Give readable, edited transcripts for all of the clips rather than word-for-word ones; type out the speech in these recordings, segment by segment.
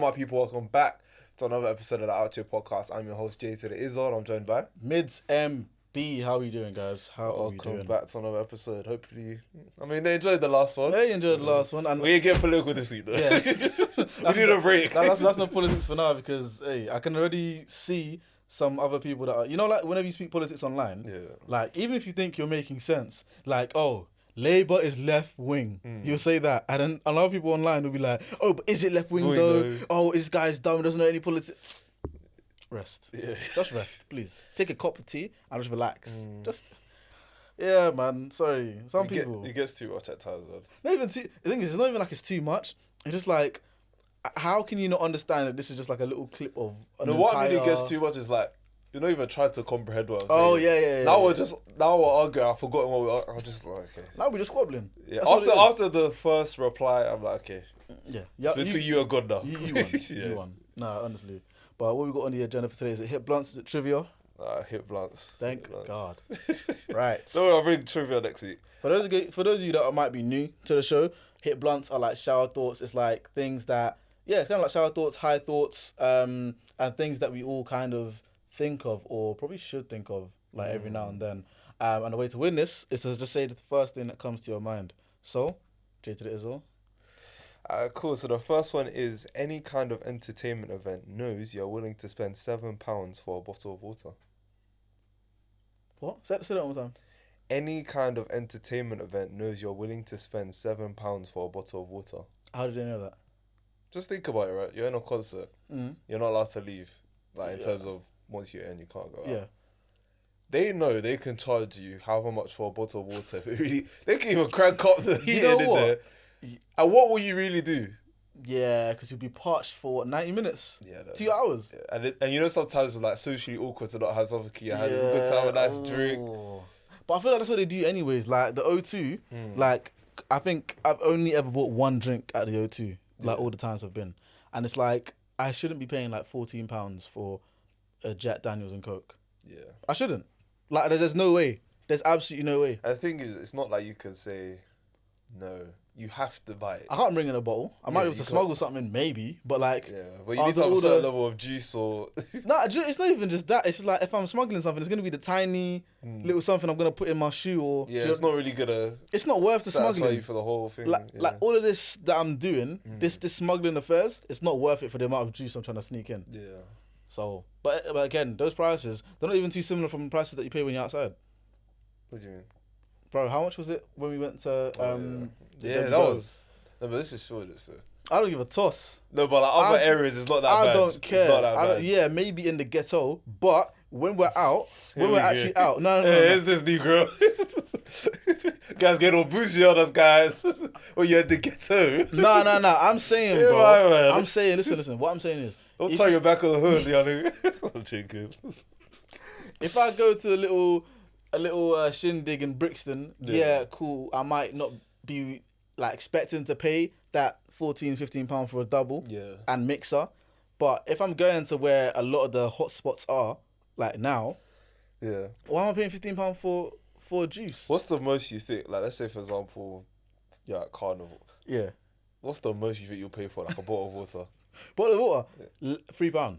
my people, welcome back to another episode of the Outchea Podcast. I'm your host, Jay to the Izzo, and I'm joined by Mids MB. How are you doing, guys? Welcome back to another episode. Hopefully, I mean, they enjoyed the last one. They enjoyed the last one. And we ain't getting political this week, though. Yeah. We need a break. That's no politics for now because, hey, I can already see some other people that are, you know, like whenever you speak politics online, like even if you think you're making sense, like, oh, Labour is left wing. You'll say that. And then a lot of people online will be like, oh, but is it left wing though? Oh, this guy's dumb, doesn't know any politics. Rest. Yeah. Just rest, please. Take a cup of tea and just relax. Yeah, man. Sorry. People. It gets too much at times, man. Not even too. The thing is, it's not even like it's too much. It's just like, how can you not understand that this is just like a little clip of an entire... What really gets too much is like, you're not even trying to comprehend what I'm saying. Oh, yeah. Now we're arguing. I've forgotten what we are. I'm just like, okay. Now we're just squabbling. Yeah. After the first reply, I'm like, okay. Yeah. Between you and God now. You won. You won. No, honestly. But what we got on the agenda for today, is it hit blunts? Is it trivia? Hit blunts. Thank God. Right. So I'll bring trivia next week. For those of you that might be new to the show, hit blunts are like shower thoughts. It's like things that, it's kind of like shower thoughts, high thoughts, and things that we all kind of think of or probably should think of like every now and then. And the way to win this is to just say the first thing that comes to your mind. So, Jay to the Izzo. Cool. So the first one is any kind of entertainment event knows you're willing to spend £7 for a bottle of water. What? Say that one more time. Any kind of entertainment event knows you're willing to spend £7 for a bottle of water. How did they know that? Just think about it, right? You're in a concert. You're not allowed to leave. Like in terms of once you're in, you can't go out. Yeah. They know they can charge you however much for a bottle of water. If it really, they can even crank up the heating in there. And what will you really do? Yeah, because you'll be parched for 90 minutes. Yeah. 2 hours. Yeah. And you know sometimes it's like socially awkward to not have something in your hand. It's a good time, a nice drink. But I feel like that's what they do anyways. Like the O2, like I think I've only ever bought one drink at the O2. Like all the times I've been. And it's like, I shouldn't be paying like £14 for a Jack Daniels and Coke. Yeah. I shouldn't. Like there's no way. There's absolutely no way. And the thing is, it's not like you can say, no. You have to buy it. I can't bring in a bottle. I might be able to smuggle something in, maybe, but like... Yeah, but you need to have a certain level of juice or... Nah, it's not even just that. It's just like, if I'm smuggling something, it's going to be the tiny little something I'm going to put in my shoe or... Yeah, it's not really going to... It's not worth the smuggling. You for the whole thing. Like all of this that I'm doing, this smuggling affairs, it's not worth it for the amount of juice I'm trying to sneak in. Yeah. So, but again, those prices, they're not even too similar from the prices that you pay when you're outside. What do you mean? Bro, how much was it when we went to... that was... No, but this is short, though. I don't give a toss. No, but like other areas, it's not that bad. I don't care. It's not that bad. Maybe in the ghetto, but when we're out, actually out... No. Here's this new girl. Guys get all bougie on us, guys. When you're in the ghetto. No. I'm saying, bro. Right, I'm saying, listen. What I'm saying is... Don't turn your back on the hood, Leon. I'm joking. If I go to a little shindig in Brixton, cool. I might not be like expecting to pay that £14-15 for a double and mixer. But if I'm going to where a lot of the hot spots are, like now, why am I paying £15 for a juice? What's the most you think? Like, let's say, for example, you're at Carnival. Yeah. What's the most you think you'll pay for, like a bottle of water? Bottle of water? £3.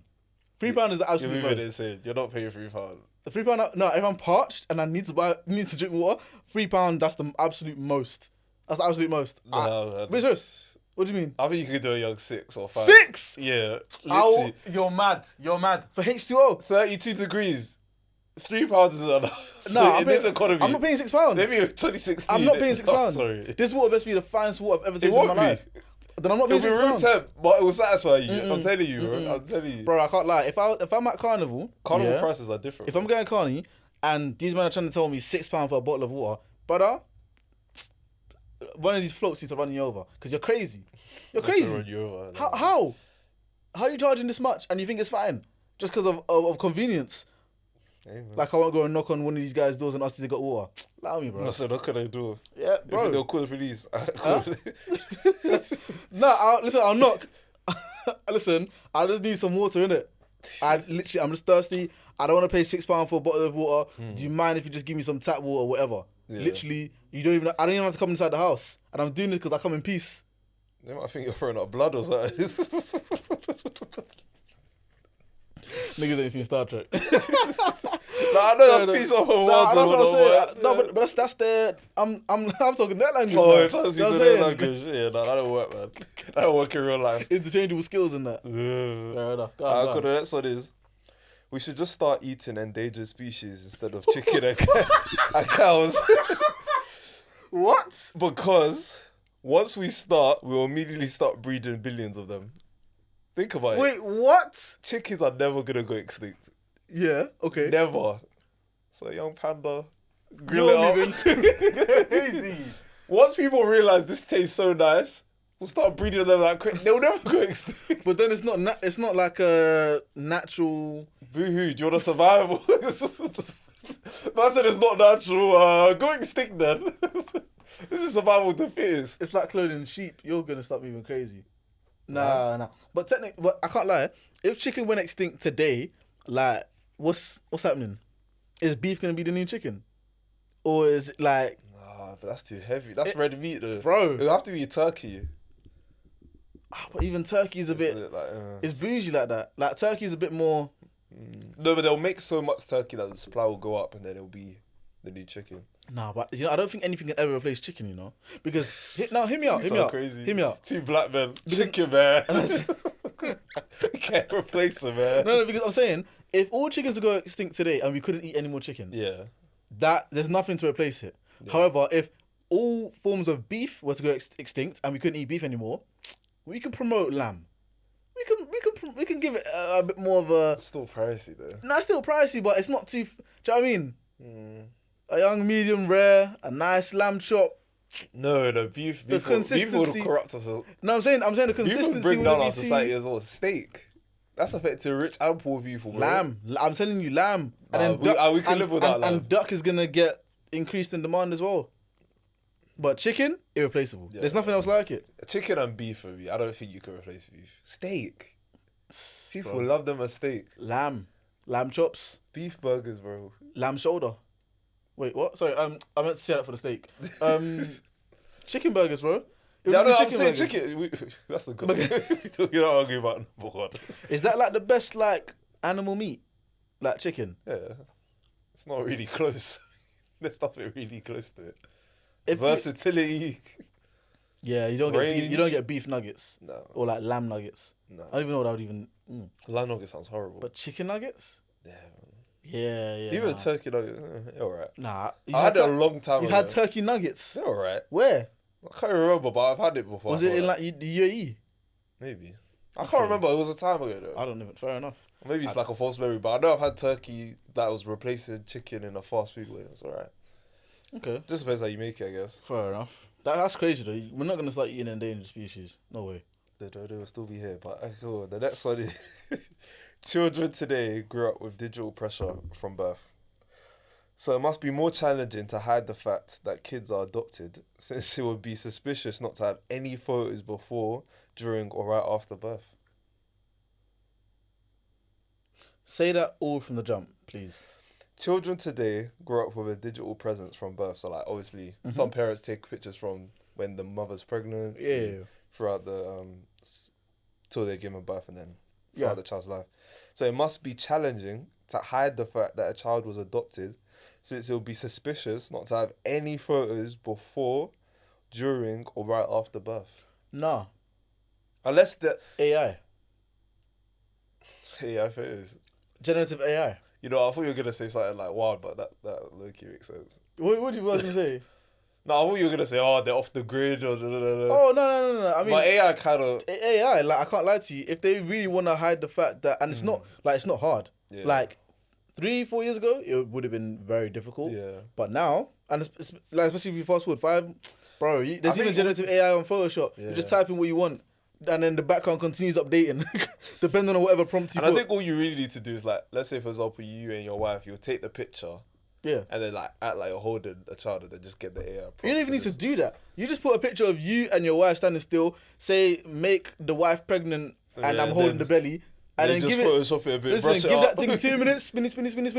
£3 is the absolute most. You're moving insane. You're not paying £3. £3? No, if I'm parched and I need to drink water, £3, that's the absolute most. That's the absolute most. No, but serious. What do you mean? I think you could do a young 6 or 5. 6? Yeah. Literally. You're mad. For H2O. 32 degrees. £3 is enough. No, in this economy. I'm not paying £6. Maybe 2016. I'm not paying £6. Oh, sorry. This water best be the finest water I've ever tasted in my life. Then I'm not paying £6. It'll be room temp, but it will satisfy you. I'm telling you, bro. I'm telling you. Bro, I can't lie. If I'm at Carnival prices are different. If I'm going Carney and these men are trying to tell me £6 for a bottle of water, brother, one of these floats needs to run you over because you're crazy. You're crazy. Run you over, How are you charging this much and you think it's fine just because of convenience? Hey, like I won't go and knock on one of these guys' doors and ask if they got water. Allow me, bro. No, so knock on their door. Yeah, bro. If they'll call the police. Listen, I'll knock. Listen, I just need some water, innit? I'm just thirsty. I don't want to pay £6 for a bottle of water. Do you mind if you just give me some tap water or whatever? Yeah. Literally, I don't even have to come inside the house. And I'm doing this because I come in peace. They might think you're throwing up blood or something. Niggas ain't seen Star Trek. I know that's piece of a world. That's what I'm saying. No, but that's the I'm talking that language. Oh, you're trying to speak to that language. Yeah, no, that don't work, man. That don't work in real life. Interchangeable skills and that. Yeah. Fair enough. Go on. The next one is, we should just start eating endangered species instead of chicken and cows. What? Because once we start, we'll immediately start breeding billions of them. Think about it. Wait, what? Chickens are never going to go extinct. Yeah, okay. Never. So young panda, grill it up. Crazy. Once people realise this tastes so nice, we'll start breeding them like crazy. They'll never go extinct. But then it's not like a natural... Boo-hoo, do you want to survive? Man said it's not natural. Go extinct then. This is survival of the fittest. It's like cloning sheep. You're going to start moving crazy. Nah. But technically, I can't lie. If chicken went extinct today, like, what's happening? Is beef going to be the new chicken? Or is it like... Nah, but that's too heavy. That's red meat though. Bro. It'll have to be turkey. But even turkey's a bit... It's bougie like that. Like, turkey's a bit more... No, but they'll make so much turkey that the supply will go up and then it'll be the new chicken. Nah, but I don't think anything can ever replace chicken, Because, hear me out. Crazy. Hear me out. Two black men, chicken, man. Can't replace them, man. No, because I'm saying, if all chickens would go extinct today and we couldn't eat any more chicken, there's nothing to replace it. Yeah. However, if all forms of beef were to go extinct and we couldn't eat beef anymore, we can promote lamb. We can give it a bit more of a... It's still pricey though. No, it's still pricey, but it's not too... Do you know what I mean? A young medium rare, a nice lamb chop. No, beef would corrupt us. No, I'm saying the consistency would bring down our society as well. Steak. That's affecting rich and poor people, bro. Lamb. I'm telling you, lamb. And then we can live with that. And duck is going to get increased in demand as well. But chicken, irreplaceable. Yeah. There's nothing else like it. Chicken and beef for me. I don't think you can replace beef. Steak. People love them as steak. Lamb chops. Beef burgers, bro. Lamb shoulder. Wait, what? Sorry, I meant to say that for the steak. Chicken burgers, bro. I'm saying chicken. That's the good. You're not arguing about number one. Is that like the best like animal meat? Like chicken? Yeah. It's not really close. There's nothing really close to it. Versatility. Yeah, you don't get beef nuggets. No. Or like lamb nuggets. No. I don't even know what I would even... Lamb nuggets sounds horrible. But chicken nuggets? Yeah, man. Yeah. Even turkey nuggets, alright. Nah. I had it a long time ago. You had turkey nuggets? They're alright. Where? I can't remember, but I've had it before. Was it in like the UAE? Maybe. I can't remember. It was a time ago though. I don't know. Fair enough. Or maybe it's like a false memory, but I know I've had turkey that was replacing chicken in a fast food way. It's alright. Okay. Just depends how you make it, I guess. Fair enough. That's crazy though. We're not going to start eating endangered species. No way. They will still be here. But cool. The next one is children today grew up with digital pressure from birth. So it must be more challenging to hide the fact that kids are adopted, since it would be suspicious not to have any photos before, during, or right after birth. Say that all from the jump, please. Children today grow up with a digital presence from birth. So, like, obviously, some parents take pictures from when the mother's pregnant. Yeah. Throughout the till they're given birth and then throughout the child's life. So it must be challenging to hide the fact that a child was adopted, since it would be suspicious not to have any photos before, during, or right after birth. No. Unless the AI photos. Generative AI. You know, I thought you were going to say something like wild, but that low-key makes sense. What did you want to say? No, I thought you were going to say, they're off the grid or... Oh, no. I mean... But AI kind of... AI, like, I can't lie to you. If they really want to hide the fact that... And it's not hard. Yeah. Like, 3-4 years ago, it would have been very difficult. Yeah. But now, and it's like, especially if you fast forward 5... Bro, there's even generative AI on Photoshop. Yeah. You just type in what you want. And then the background continues updating, depending on whatever prompt you put. And I think all you really need to do is, like, let's say, for example, you and your wife, you'll take the picture... Yeah. And then like act like you're holding a child and then just get the AI. You don't even need to do that. You just put a picture of you and your wife standing still, say make the wife pregnant and I'm holding the belly. And then just give Photoshop it a bit. Listen, give that thing 2 minutes, spin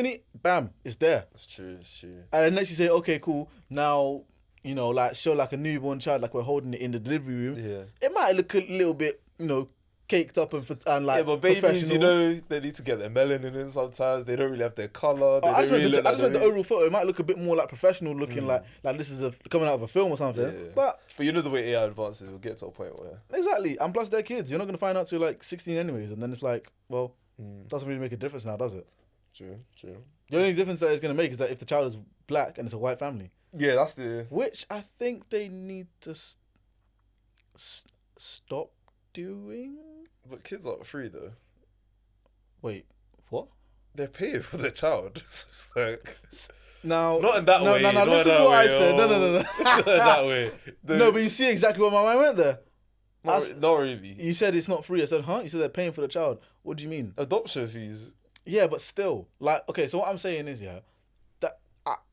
it, bam, it's there. It's true. And then next you say, okay, cool, now, you know, like show like a newborn child, like we're holding it in the delivery room. Yeah. It might look a little bit, you know, caked up and like. Yeah, but babies, you know, they need to get their melanin in sometimes. They don't really have their colour. I just meant the overall photo. It might look a bit more like professional looking, like this is coming out of a film or something. Yeah. But you know the way AI advances, we'll get to a point where... Exactly. And plus they're kids. You're not going to find out till like 16 anyways. And then it's like, well, doesn't really make a difference now, does it? True. The only difference that it's going to make is that if the child is black and it's a white family. Yeah, that's the... Which I think they need to stop doing. But kids aren't free though. Wait, what? They're paying for their child. It's like... Now, not in that way. No, listen to what I said. No. Not in that way. No, but you see exactly what my mind went there. Not really. You said it's not free. I said, huh? You said they're paying for the child. What do you mean? Adoption fees. Yeah, but still. Like, okay, so what I'm saying is, that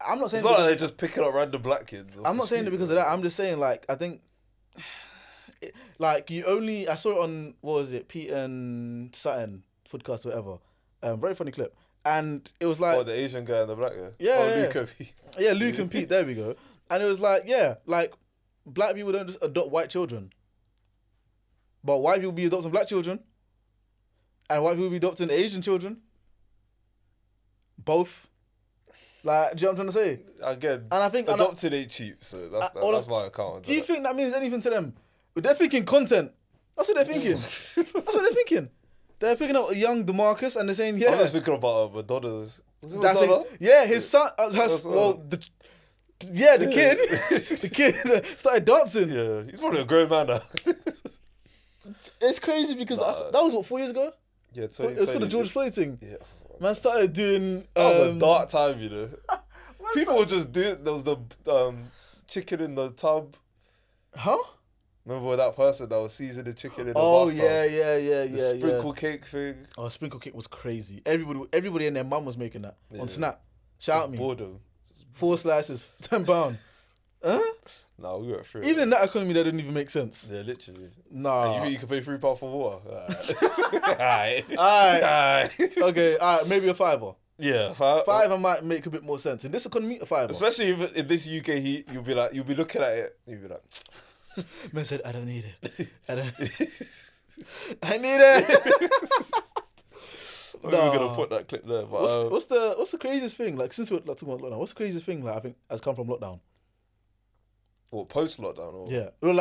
I'm not saying... It's not like they're just picking up random black kids. I'm not saying it because of that. I'm just saying, like, I think... Like, you only... I saw it on, what was it? Pete and Sutton podcast or whatever. Very funny clip. And it was like... Oh, the Asian guy and the black guy? Yeah. Luke and Pete. Yeah, Luke and Pete. There we go. And it was like, like, black people don't just adopt white children. But white people be adopting black children. And white people be adopting Asian children. Both. Like, do you know what I'm trying to say? Again, and I think adopted ain't cheap, so that's my account. Do you think that means anything to them? They're thinking content. That's what they're thinking. That's what they're thinking. They're picking up a young DeMarcus and they're saying, yeah. I'm just thinking about Madonna's. His son. The kid. The kid started dancing. Yeah, he's probably a grown man now. It's crazy because that was what, 4 years ago? Yeah, it was for the George Floyd thing. Yeah. Man started doing... that was a dark time, you know. People would just do it. There was the chicken in the tub. Huh? Remember that person that was seasoning chicken in the bathtub? Oh, yeah. The sprinkle cake thing. Oh, sprinkle cake was crazy. Everybody and their mum was making that on Snap. Shout out me. Boredom. 4 slices, £10. Huh? No, we went through it. Even in that economy, that didn't even make sense. Yeah, literally. Nah. And you think you can pay £3 for water? Alright. Okay, alright, maybe a £5. Yeah, £5 might make a bit more sense. In this economy, a £5. Especially if in this UK heat, you'll be looking at it, you'll be like... Man said, I don't need it. I need it. We're gonna put that clip there. But what's the craziest thing? Like, since we're talking about lockdown, what's the craziest thing? Like, I think has come from lockdown. Or post lockdown? Or yeah, well,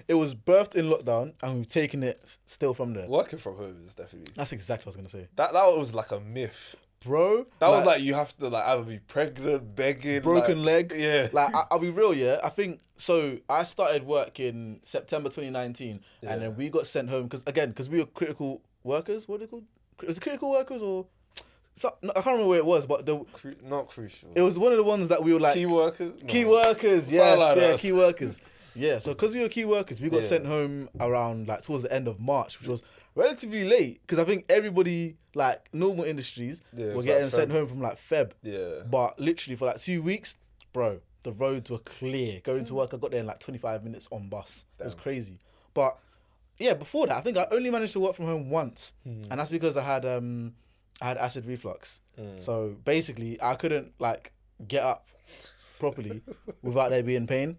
it was birthed in lockdown, and we've taken it still from there. Working from home is definitely. That's exactly what I was gonna say. That was like a myth, bro. That was like you have to either be pregnant, begging, broken leg. Yeah. Like I'll be real. Yeah, I think so. I started work in September 2019, and then we got sent home because we were critical workers. What are they called? Was it critical workers or? I can't remember where it was, but not crucial. It was one of the ones that we were like key workers. No. Key workers, yes, key workers. Yeah, so because we were key workers, we got sent home around like towards the end of March, which was relatively late because I think everybody like normal industries were getting sent home from like Feb. Yeah. But literally for like 2 weeks, bro, the roads were clear. Going to work, I got there in like 25 minutes on bus. Damn. It was crazy. But yeah, before that, I think I only managed to work from home once, and that's because I had acid reflux. So basically, I couldn't like get up properly without there being pain.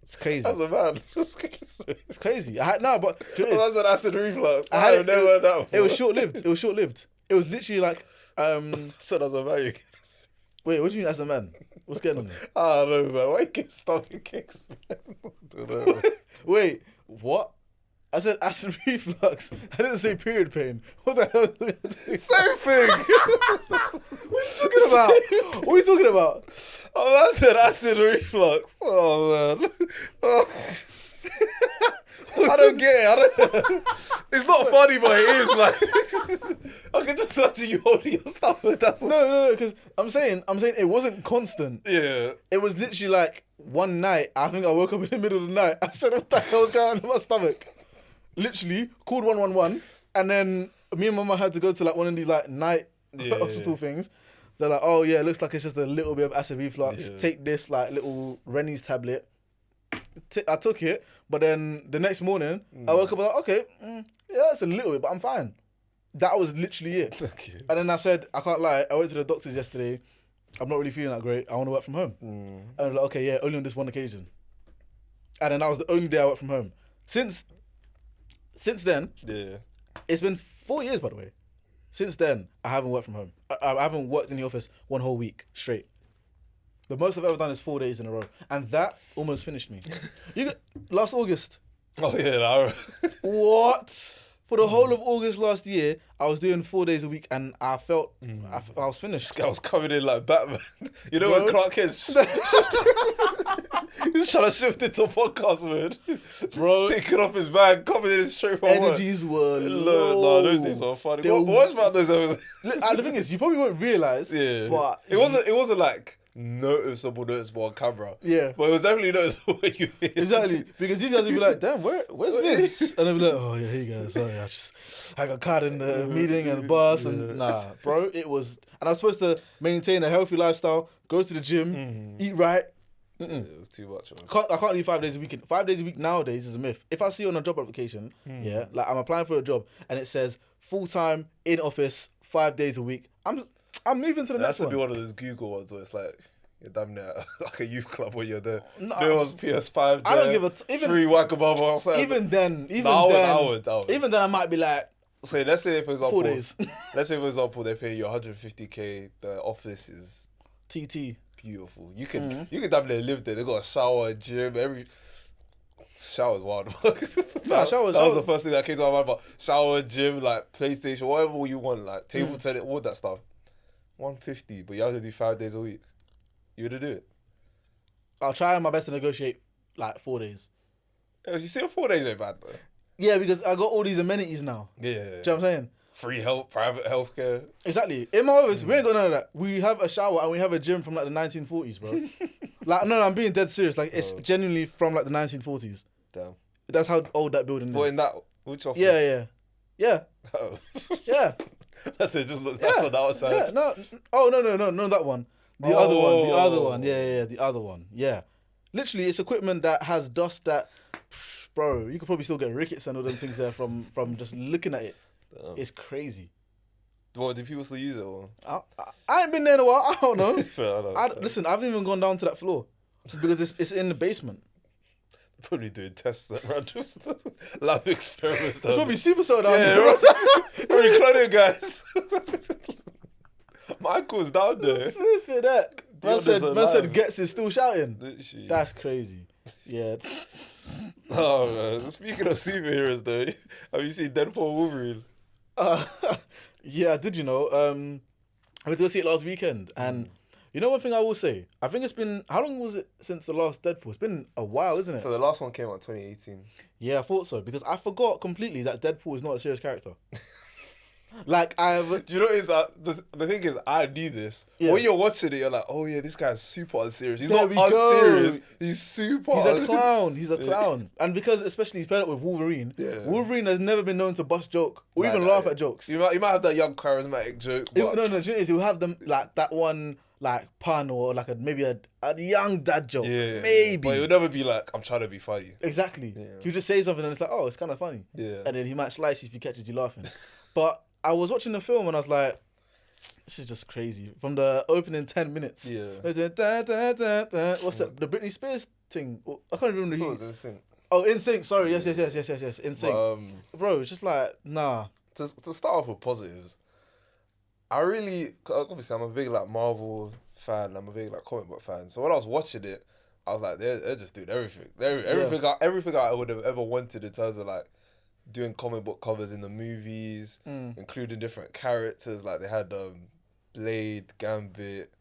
It's crazy. As a man, it's crazy. I had but that's an acid reflux. I had never heard that. It was short lived. It was literally like said as a man. Wait, what do you mean as a man? What's going on there? I don't know, man. Why you get stomach kicks, man? I don't know. Wait, what? I said acid reflux. I didn't say period pain. What the hell? Same thing. What are you talking about? Oh, I said acid reflux. Oh, man. Oh. I don't get it. It's not funny, but it is. Like, I can just imagine you holding your stomach. That's no. Because I'm saying it wasn't constant. Yeah. It was literally like one night. I think I woke up in the middle of the night. I said, "What the hell was going on in my stomach?" Literally called 111, and then me and Mama had to go to like one of these like night hospital things. They're like, "Oh yeah, it looks like it's just a little bit of acid reflux. Take this like little Rennie's tablet." I took it, but then the next morning I woke up like, okay, yeah, it's a little bit, but I'm fine. That was literally it. Okay. And then I said, I can't lie, I went to the doctors yesterday, I'm not really feeling that great. I want to work from home. And I'm like, okay, yeah, only on this one occasion. And then that was the only day I worked from home. Since then, it's been 4 years, by the way. Since then, I haven't worked from home. I haven't worked in the office one whole week straight. The most I've ever done is 4 days in a row. And that almost finished me. Last August. Oh, yeah. What? For the whole of August last year, I was doing 4 days a week and I felt I was finished. This guy was coming in like Batman. You know, when Clark Kent's he's trying to shift into a podcast mode. Bro. Taking off his bag, coming in straight from energies were low. No, those days were funny. What about those episodes? The thing is, you probably won't realise. Yeah. But it wasn't like noticeable on camera. Yeah. But it was definitely noticeable when you hear. Exactly. Because these guys would be like, damn, where's this? And they'll be like, oh yeah, here you go. Sorry, I got caught in the meeting and the bus and nah, bro, it was, and I was supposed to maintain a healthy lifestyle, go to the gym, eat right. It was too much. I can't leave 5 days a week. 5 days a week nowadays is a myth. If I see on a job application, like I'm applying for a job and it says full-time in office 5 days a week, I'm moving to the next one. That should be one of those Google ones where it's like, you're damn near like a youth club where you're there. There was PS5 there, I don't give a... even free whack-a-mole outside. Even then, I would. Even then I might be like... So let's say, for example... 4 days. Let's say, for example, they pay you 150k, the office is... TT. Beautiful. You can damn near live there. They got a shower, gym, shower's wild. That was the first thing that came to my mind. But shower, gym, like PlayStation, whatever you want, like table tennis, all that stuff. 150, but you have to do 5 days a week. You would do it. I'll try my best to negotiate like 4 days. Yeah, you see, 4 days ain't bad though. Yeah, because I got all these amenities now. Yeah. Do you know what I'm saying? Free health, private healthcare. Exactly. In my office, we ain't got none of that. We have a shower and we have a gym from like the 1940s, bro. Like, no, I'm being dead serious. Like, it's genuinely from like the 1940s. Damn. That's how old that building is. But in that, which office? Yeah. Oh. Yeah. That's it. Just look. That's on the outside. Yeah. No. Oh no, that one. The other one. Yeah. The other one. Yeah. Literally, it's equipment that has dust that, bro. You could probably still get rickets and all them things there from just looking at it. Damn. It's crazy. What, do people still use it? Or? I ain't been there in a while. I don't know. Fair. Listen, I haven't even gone down to that floor because it's in the basement. Probably doing tests at random stuff. Lab experiments. It's probably super soda down there. Probably cloning guys. Michael's down there. Look at that. Man said Gets is still shouting. Literally. That's crazy. Yeah. Oh man. Speaking of superheroes though, have you seen Deadpool Wolverine? Yeah, did you know? I went to go see it last weekend, and you know one thing I will say? I think it's been, how long was it since the last Deadpool? It's been a while, isn't it? So the last one came out in 2018. Yeah, I thought so, because I forgot completely that Deadpool is not a serious character. Like, Do you know what is that? The thing is, I knew this. Yeah. When you're watching it, you're like, oh yeah, this guy's super unserious. He's not unserious. He's super He's a clown. He's a clown. And because, especially, he's paired up with Wolverine, Wolverine has never been known to bust joke or even laugh at jokes. You might have that young charismatic joke. But... No, he'll have them, like, that one, like, pun or, like, maybe a young dad joke. Yeah. Maybe. But it would never be like, I'm trying to be funny. Exactly. Yeah. He'll just say something and it's like, oh, it's kind of funny. Yeah. And then he might slice you if he catches you laughing. But I was watching the film and I was like, this is just crazy. From the opening 10 minutes. Yeah. What's that? The Britney Spears thing? I can't remember who. It was NSYNC. Oh, NSYNC. Sorry. Yes. NSYNC. Bro, it's just like, nah. To start off with positives, obviously I'm a big like Marvel fan. I'm a big like comic book fan. So when I was watching it, I was like, they're just doing everything. Everything I would have ever wanted in terms of like, doing comic book covers in the movies, including different characters. Like they had Blade, Gambit,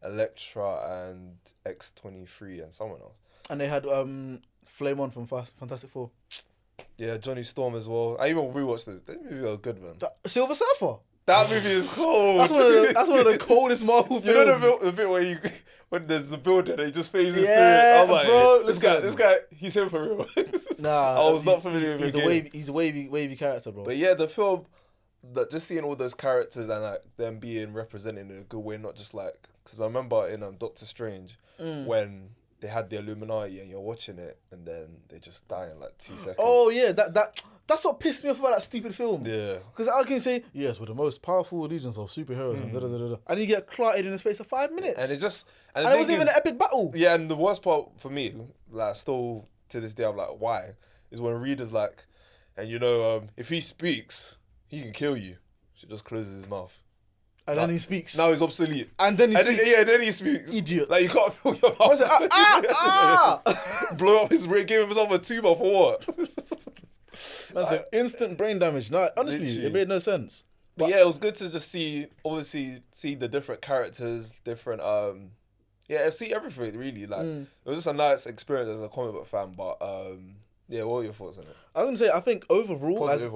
Elektra, and X-23, and someone else. And they had Flame On from Fantastic Four. Yeah, Johnny Storm as well. I even rewatched this. That movie was good, man. Silver Surfer. That movie is cold. That's one of the coldest Marvel films. You know the bit when there's the building and he just phases through it. I was like, bro, this guy, he's him for real. Nah, I was not familiar with him. He's a wavy character, bro. But yeah, the film, just seeing all those characters and like them being represented in a good way, not just like, because I remember in Doctor Strange when they had the Illuminati and you're watching it and then they just die in like 2 seconds. Oh yeah, that's what pissed me off about that stupid film. Yeah. Because I can say, yes, we're the most powerful legions of superheroes and da-da-da-da-da. And you get clotted in the space of 5 minutes. And it just... And it wasn't even an epic battle. Yeah, and the worst part for me, like still to this day, I'm like, why? Is when Reader's like, and if he speaks, he can kill you. She just closes his mouth. And then he speaks. Now he's obsolete. And then he speaks. Then he speaks. Idiot. Like, you can't feel your mouth. Blow up his brain, give himself a tumor for what? That's like, instant brain damage. No, honestly, literally. It made no sense. But yeah, it was good to just see the different characters, different, see everything, really. Like, it was just a nice experience as a comic book fan, but, yeah, what are your thoughts on it? I was going to say, I think overall, as a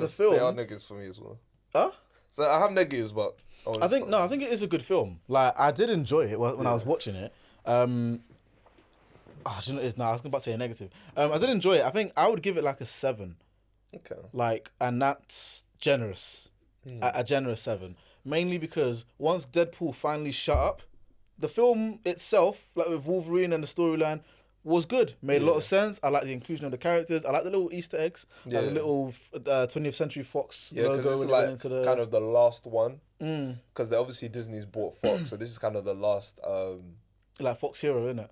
film... They are negatives for me as well. Huh? So I have negatives, but... I think it is a good film. Like, I did enjoy it when I was watching it. I was about to say a negative. I did enjoy it. I think I would give it like a 7. Okay. Like, and that's generous. A generous 7. Mainly because once Deadpool finally shut up, the film itself, like with Wolverine and the storyline, was good. Made a lot of sense. I like the inclusion of the characters. I like the little Easter eggs. Like the little 20th Century Fox logo. Yeah, because it's like kind of the last one. Because obviously Disney's bought Fox, so this is kind of the last... like Fox Hero, isn't it?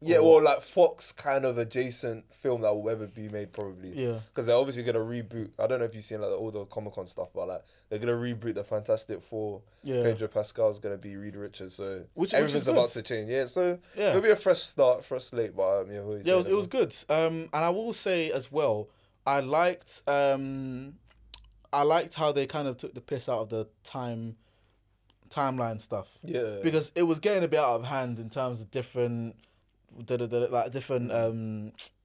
Yeah, well, like Fox kind of adjacent film that will ever be made, probably. Yeah. Because they're obviously going to reboot. I don't know if you've seen like all the Comic-Con stuff, but like they're going to reboot the Fantastic Four. Yeah. Pedro Pascal's going to be Reed Richards, so everything's about to change. Yeah, so it'll be a fresh start, fresh slate, but it was good. And I will say as well, I liked how they kind of took the piss out of the timeline stuff. Yeah. Because it was getting a bit out of hand in terms of different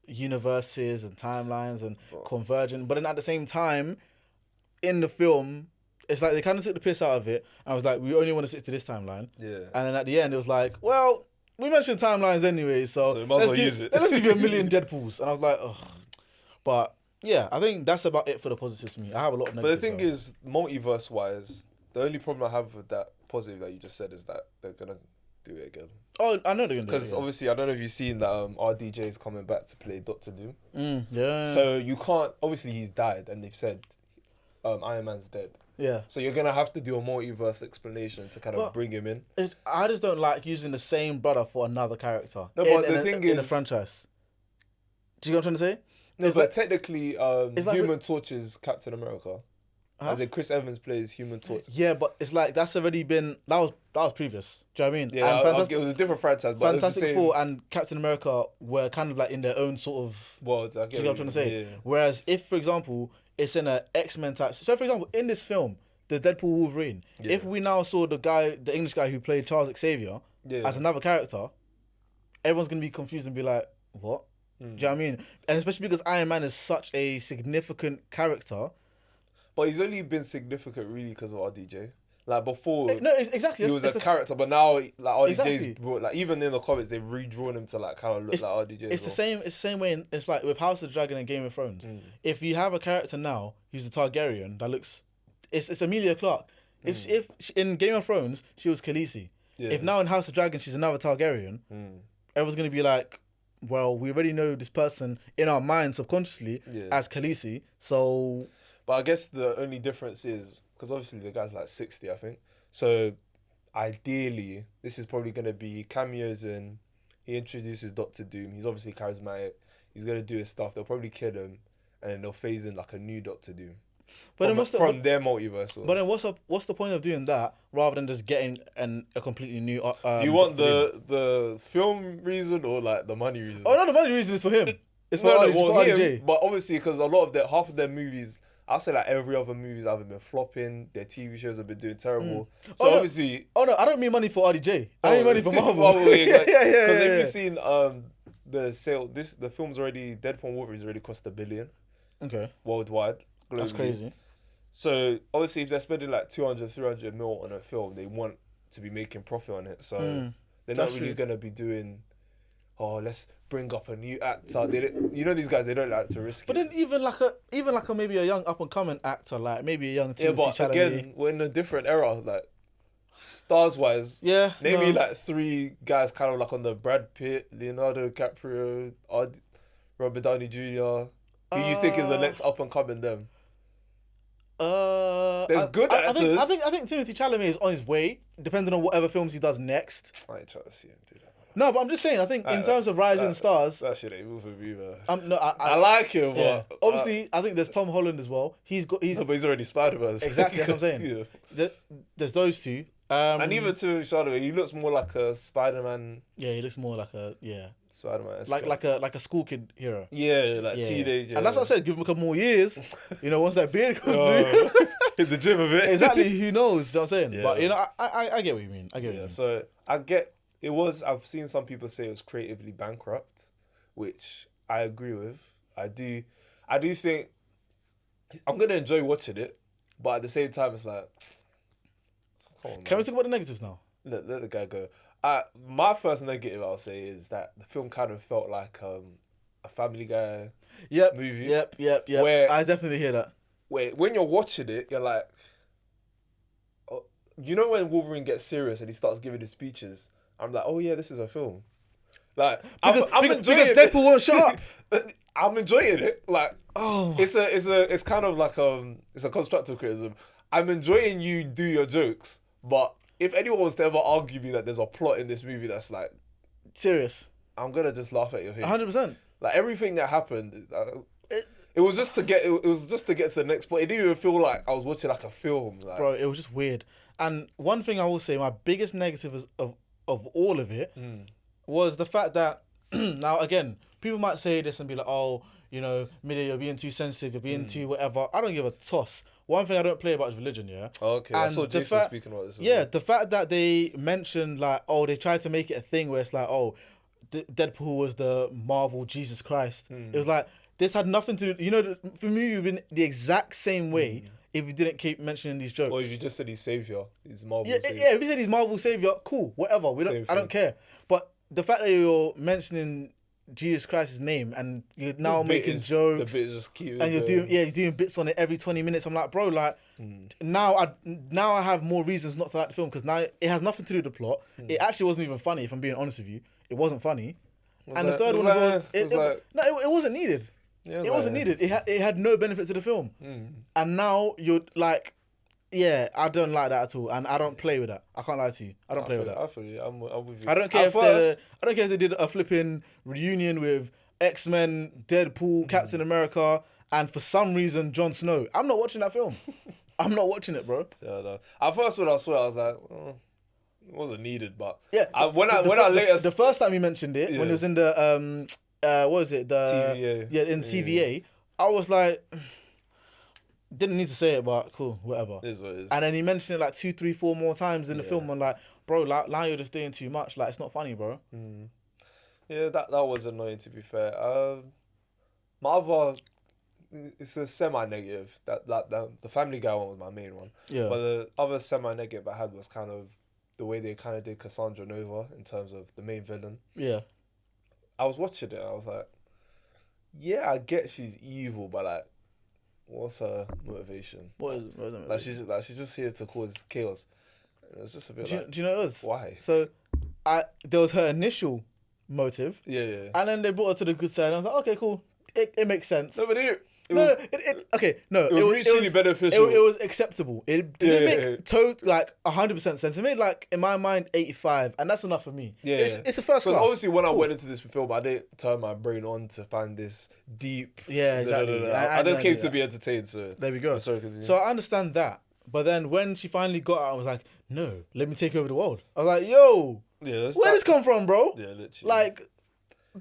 universes and timelines and converging. But then at the same time, in the film, it's like they kind of took the piss out of it. And I was like, we only want to stick to this timeline. Yeah. And then at the end, it was like, well, we mentioned timelines anyway, so let's give you $1 million Deadpools. And I was like, ugh. But yeah, I think that's about it for the positives for me. I have a lot of negatives. But the thing is, multiverse-wise, the only problem I have with that positive that you just said is that they're going to do it again. Oh, I know they're going to do it. Because obviously, I don't know if you've seen that RDJ is coming back to play Doctor Doom. Yeah. So you can't... Obviously, he's died and they've said Iron Man's dead. Yeah. So you're going to have to do a multiverse explanation to kind of bring him in. I just don't like using the same brother for another character. No, but the thing is... In the franchise. Do you know what I'm trying to say? No, but technically, Human Torch is Captain America. Huh? As in Chris Evans plays Human Torch. Yeah, but it's like that's already been... That was previous. Do you know what I mean? Yeah, it was a different franchise. But Fantastic Four and Captain America were kind of like in their own sort of... worlds. Do you know what I'm trying to say? Yeah. Whereas if, for example, it's in an X-Men type... So, for example, in this film, the Deadpool Wolverine, if we now saw the English guy who played Charles Xavier as another character, everyone's going to be confused and be like, what? Do you know what I mean? And especially because Iron Man is such a significant character... But he's only been significant really because of RDJ. Like before, exactly. He was a character, but now like RDJ's brought, like even in the comics they've redrawn him to like kind of look like RDJ. It's the same. It's the same way. It's like with House of Dragon and Game of Thrones. If you have a character now who's a Targaryen that looks, it's Emilia Clarke. If in Game of Thrones she was Khaleesi. Yeah. If now in House of Dragon she's another Targaryen, everyone's gonna be like, well, we already know this person in our mind subconsciously as Khaleesi, so. But I guess the only difference is, because obviously the guy's like 60, I think. So ideally, this is probably going to be cameos in. He introduces Doctor Doom. He's obviously charismatic. He's going to do his stuff. They'll probably kill him. And then they'll phase in like a new Doctor Doom. But from their multiverse. But then what's the point of doing that rather than just getting a completely new... do you want the film reason or like the money reason? Oh, no, the money reason is for him. It's for RDJ. But obviously, because half of their movies... I'll say like every other movie's either been flopping, their TV shows have been doing terrible. So obviously... Oh no, I don't mean money for RDJ. I mean money for Marvel. Exactly. Because if you've seen the sale, the film's already... Deadpool and Wolverine's already cost $1 billion. Okay. Worldwide. Globally. That's crazy. So obviously if they're spending like 200-300 mil on a film, they want to be making profit on it. So they're not really going to be doing... let's bring up a new actor. These guys, they don't like to risk it. But then even like a maybe a young up and coming actor, like maybe a young Timothée Chalamet. Again, we're in a different era. Like, Stars wise, yeah, name me like 3 guys kind of like on the Brad Pitt, Leonardo DiCaprio, Robert Downey Jr. Who you think is the next up and coming them? There's good actors. I think Timothée Chalamet is on his way, depending on whatever films he does next. I ain't trying to see him do that. No, but I'm just saying. I think in terms of rising stars, that shit ain't moving me, man. I like him, yeah. but Obviously, I think there's Tom Holland as well. He's but he's already Spider-Man. Exactly, that's what I'm saying. Yeah. There's those two. And even to Chalamet, he looks more like a Spider-Man. Yeah, he looks more like a Spider-Man. Like a school kid hero. Yeah, teenager. And that's what I said. Give him a couple more years. Once that beard comes through, hit the gym a bit. Exactly. Who knows? You know what I'm saying? Yeah. But I get what you mean. I get what you mean. So I get it was. I've seen some people say it was creatively bankrupt, which I agree with. I do think I'm gonna enjoy watching it, but at the same time, it's like. Can we talk about the negatives now? Let the guy go. My first negative I'll say is that the film kind of felt like a Family Guy movie. Yep. Where I definitely hear that. Where when you're watching it, you're like, oh, you know when Wolverine gets serious and he starts giving his speeches, I'm like, oh yeah, this is a film. Like I'm enjoying it. Deadpool won't shut up. I'm enjoying it. Like oh, it's kind of like it's a constructive criticism. I'm enjoying you do your jokes. But if anyone was to ever argue me that there's a plot in this movie that's like serious, I'm gonna just laugh at your face. 100%. Like everything that happened, it was just to get to the next point. It didn't even feel like I was watching like a film. Like, bro, it was just weird. And one thing I will say, my biggest negative of all of it was the fact that now again, people might say this and be like, oh, Midia, you're being too sensitive, you're being too whatever. I don't give a toss. One thing I don't play about is religion, yeah? Okay, and I saw Jason speaking about this. Yeah, the fact that they mentioned, like, they tried to make it a thing where it's like, Deadpool was the Marvel Jesus Christ. It was like, this had nothing to do, for me, it would have been the exact same way if you didn't keep mentioning these jokes. Or if you just said he's Savior, he's Marvel Savior. Yeah, if you said he's Marvel Savior, cool, whatever. I don't care. But the fact that you're mentioning Jesus Christ's name and you're now making jokes, the bit just keep and you're doing bits on it every 20 minutes. I'm like, bro, like now I have more reasons not to like the film because now it has nothing to do with the plot. It actually wasn't even funny, if I'm being honest with you. It wasn't funny. The third one it wasn't needed. Yeah, it wasn't needed. It had no benefit to the film. And now you're like, yeah, I don't like that at all, and I don't play with that. I can't lie to you. I don't play with that. I feel you. I'm with you. I don't care if they did a flipping reunion with X-Men, Deadpool, Captain America, and for some reason Jon Snow. I'm not watching that film. I'm not watching it, bro. Yeah, no. At first when I saw it, I was like, it wasn't needed, but yeah. The first time you mentioned it, when it was in the what was it? The TVA. Yeah, in TVA, I was like. Didn't need to say it, but cool, whatever. It is what it is. And then he mentioned it like 2, 3, 4 more times in the film. I'm like, bro, now you're just doing too much. Like, it's not funny, bro. Yeah, that was annoying, to be fair. My other, it's a semi-negative. That the Family Guy one was my main one. Yeah. But the other semi-negative I had was kind of the way they kind of did Cassandra Nova in terms of the main villain. Yeah. I was watching it and I was like, yeah, I get she's evil, but like, what's her motivation? What is it? Like she's just here to cause chaos. It was just a bit. Do you know what it was? Why? So, there was her initial motive. Yeah. And then they brought her to the good side. And I was like, okay, cool. It makes sense. No, but it was mutually beneficial. It was acceptable. It didn't make 100% sense. It made in my mind 85, and that's enough for me. Yeah, it's the first class. Because obviously when I went into this film, I didn't turn my brain on to find this deep. Yeah, exactly. I just came to be entertained. So there we go. Sorry, continue. So I understand that, but then when she finally got out, I was like, no, let me take over the world. I was like, yo, where did this come from, bro? Yeah, literally.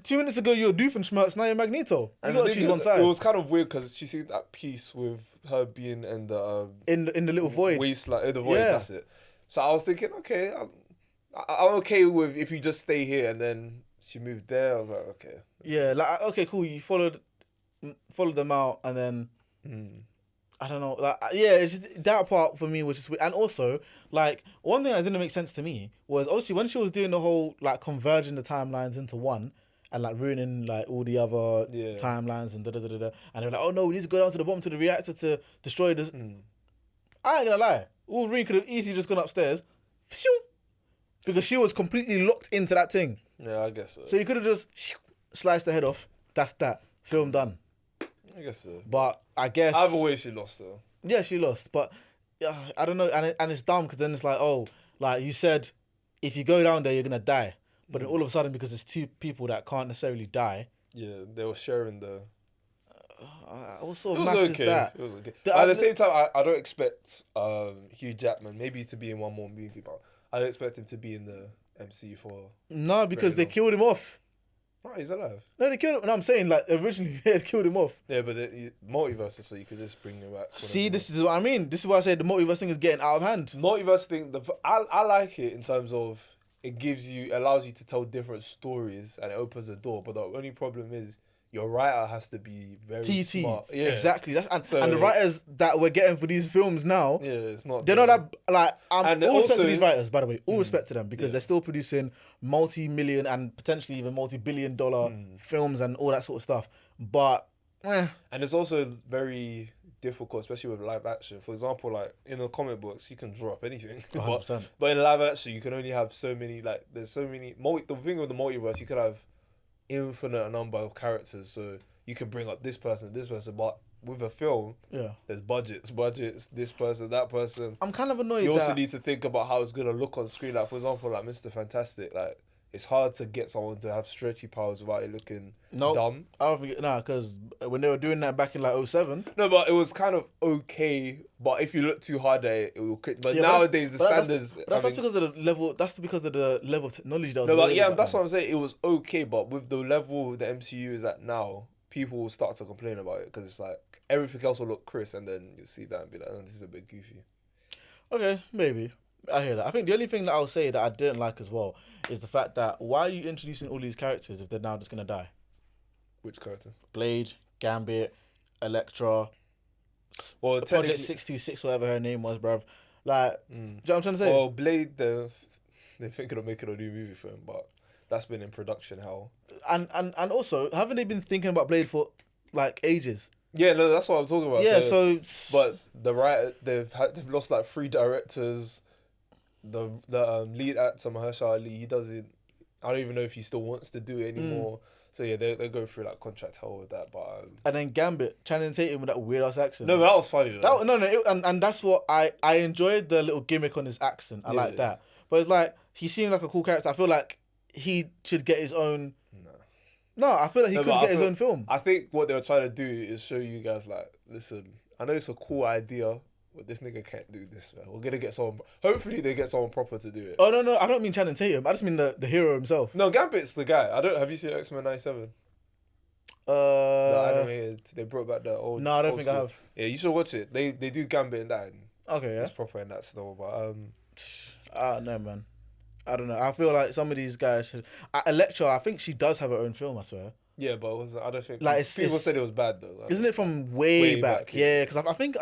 2 minutes ago you were Doofenshmirtz, now you're Magneto. You got to choose one side. It was kind of weird because she seemed at peace with her being in the in the little void. Wasteland, in the void. Yeah. That's it. So I was thinking, okay, I'm okay with if you just stay here, and then she moved there. I was like, okay. Yeah, okay, cool. You followed them out, and then I don't know, it's just, that part for me was just weird. And also, one thing that didn't make sense to me was obviously when she was doing the whole converging the timelines into one. And ruining all the other timelines and da-da-da-da-da. And they're like, oh no, we need to go down to the bottom to the reactor to destroy this. I ain't gonna lie. Wolverine could have easily just gone upstairs, because she was completely locked into that thing. Yeah, I guess so. So you could have just sliced the head off. That's that. Film done. I guess so. But I guess either way, she lost though. Yeah, she lost. But I don't know, and it's dumb because then it's like, oh, like you said, if you go down there, you're gonna die. But then all of a sudden, because there's two people that can't necessarily die. Yeah, they were sharing the. What sort of match is that? It was okay. At the same time, I don't expect Hugh Jackman maybe to be in one more movie, but I don't expect him to be in the MCU for. No, because they killed him off. Oh, he's alive. No, they killed him. No, I'm saying like originally they had killed him off. Yeah, but multiverse, so you could just bring him back. See, this is what I mean. This is why I say the multiverse thing is getting out of hand. Multiverse thing, I like it in terms of it allows you to tell different stories and it opens a door. But the only problem is your writer has to be very smart. Yeah, exactly. And the writers that we're getting for these films now, it's not. They're not that like. I'm all respect to these writers, by the way. All respect to them because they're still producing multi-million and potentially even multi-billion-dollar films and all that sort of stuff. But and it's also very difficult, especially with live action. For example, like in the comic books, you can draw up anything, but in live action, you can only have so many. Like there's so many. The thing with the multiverse, you could have infinite number of characters, so you can bring up this person, but with a film, there's budgets, this person, that person. I'm kind of annoyed. You also need to think about how it's gonna look on screen. Like for example, like Mr. Fantastic, like it's hard to get someone to have stretchy powers without it looking dumb. I don't think because when they were doing that back in like 2007. No, but it was kind of okay. But if you look too hard at it, it will. But nowadays the standards. That's because of the level. That's because of the level of technology that was. No, but that's what I'm saying. It was okay, but with the level the MCU is at now, people will start to complain about it because it's like everything else will look crisp, and then you see that and be like, "Oh, this is a bit goofy." Okay, maybe. I hear that. I think the only thing that I'll say that I didn't like as well is the fact that why are you introducing all these characters if they're now just gonna die? Which character? Blade, Gambit, Elektra. Well, Project 626, whatever her name was, bruv. Like, do you know what I'm trying to say? Well, Blade, they're thinking of making a new movie for him, but that's been in production hell. And also, haven't they been thinking about Blade for like ages? Yeah, no, that's what I'm talking about. Yeah, so but the writer, they've lost like 3 directors. The lead actor Mahershala Ali, he doesn't. I don't even know if he still wants to do it anymore. So yeah, they go through like contract hell with that. But and then Gambit, Channing Tatum with that weird ass accent. No, but that was funny. And that's what I enjoyed the little gimmick on his accent. I like that. But it's like he seemed like a cool character. I feel like he should get his own. No, I feel like he could get his own film. I think what they were trying to do is show you guys like, listen, I know it's a cool idea. But this nigga can't do this, man. We're gonna get someone. Hopefully, they get someone proper to do it. Oh no, I don't mean Channing Tatum. I just mean the hero himself. No, Gambit's the guy. Have you seen X-Men 97? The animated. They brought back the old. No, I don't think I have. Yeah, you should watch it. They do Gambit in that. And okay, yeah. It's proper in that still, but no, man. I don't know. I feel like some of these guys should. Elektra, I think she does have her own film. I swear. Yeah, but I don't think like people said it was bad though. Isn't it from way back? Yeah, because I think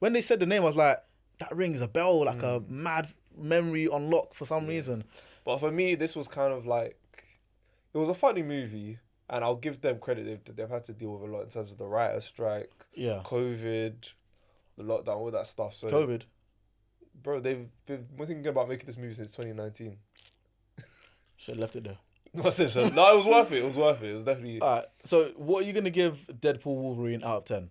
when they said the name, I was like, that rings a bell, like a mad memory unlock for some reason. But for me, this was kind of like it was a funny movie, and I'll give them credit. They've had to deal with a lot in terms of the writer's strike, COVID, the lockdown, all that stuff. So COVID, bro, they've been thinking about making this movie since 2019. Should have left it there. No, it was worth it. It was worth it. It was definitely. Alright, so what are you gonna give Deadpool Wolverine out of 10?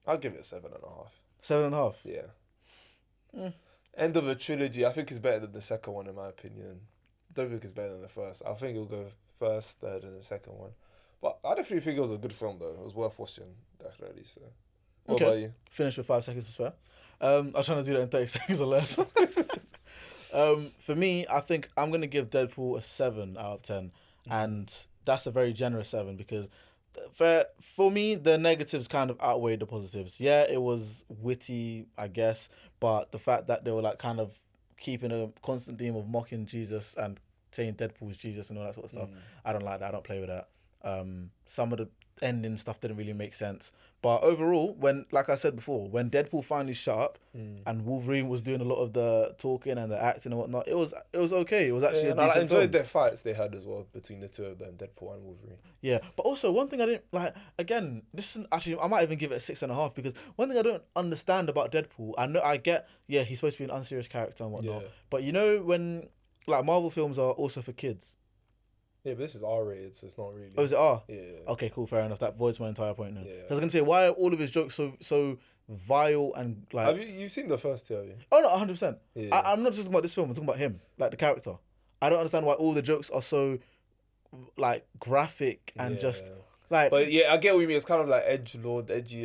I'll give it 7.5. 7.5? Yeah. End of a trilogy. I think it's better than the second one in my opinion. Don't think it's better than the first. I think it'll go first, third, and the second one. But I definitely think it was a good film though. It was worth watching, definitely. So. What about you? Finish with 5 seconds to spare. I'm trying to do that in 30 seconds or less. For me, I think I'm going to give Deadpool a 7 out of 10. And that's a very generous 7 because for me, the negatives kind of outweigh the positives. Yeah, it was witty, I guess. But the fact that they were like kind of keeping a constant theme of mocking Jesus and saying Deadpool is Jesus and all that sort of stuff, I don't like that. I don't play with that. Some of the ending stuff didn't really make sense. But overall, like I said before, when Deadpool finally shut up and Wolverine was doing a lot of the talking and the acting and whatnot, it was okay. It was actually a decent I enjoyed film. their fights they had as well between the two of them, Deadpool and Wolverine. Yeah, but also one thing I didn't like. Again, this is actually I might even give it a 6.5 because one thing I don't understand about Deadpool, I get he's supposed to be an unserious character and whatnot, but you know when like Marvel films are also for kids. Yeah, but this is R-rated, so it's not really. Oh, is it R? Yeah. Okay, cool, fair enough. That voids my entire point now. Yeah. I was gonna say, why are all of his jokes so vile and like? Have you seen the first two? Have you? Oh no, 100%. Yeah. I'm not just talking about this film. I'm talking about him, like the character. I don't understand why all the jokes are so like graphic and just like. But yeah, I get what you mean. It's kind of like edgy,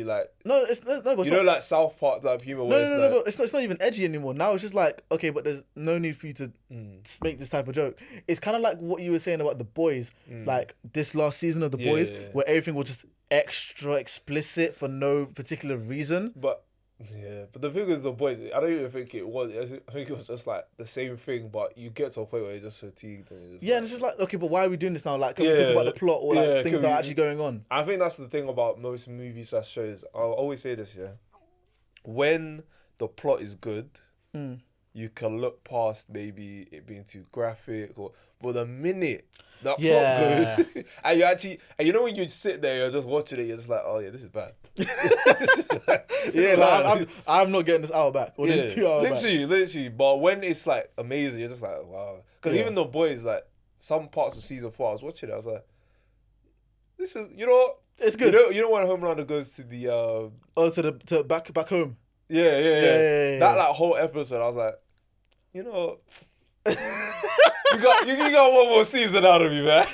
like. No, it's no, but it's not, like South Park type humor. No, but it's not even edgy anymore. Now it's just like, okay, but there's no need for you to make this type of joke. It's kind of like what you were saying about The Boys, like this last season of The Boys, where everything was just extra explicit for no particular reason. But the thing is, The Boys, I don't even think it was. I think it was just like the same thing, but you get to a point where you're just fatigued. And and it's just like, okay, but why are we doing this now? Like, can we talk about the plot or like things that are actually going on? I think that's the thing about most movies / shows. I'll always say this, when the plot is good, you can look past maybe it being too graphic, but the minute that plot goes, and you know when you sit there, you're just watching it, you're just like, oh yeah, this is bad. I'm not getting this hour back. Or this 2 hours literally. But when it's like amazing, you're just like, wow. Because even The Boys, like some parts of season 4, I was watching it, I was like, this is, it's good. You know when Homelander goes to the to back home. Yeah. That like whole episode, I was like, you got one more season out of me, man.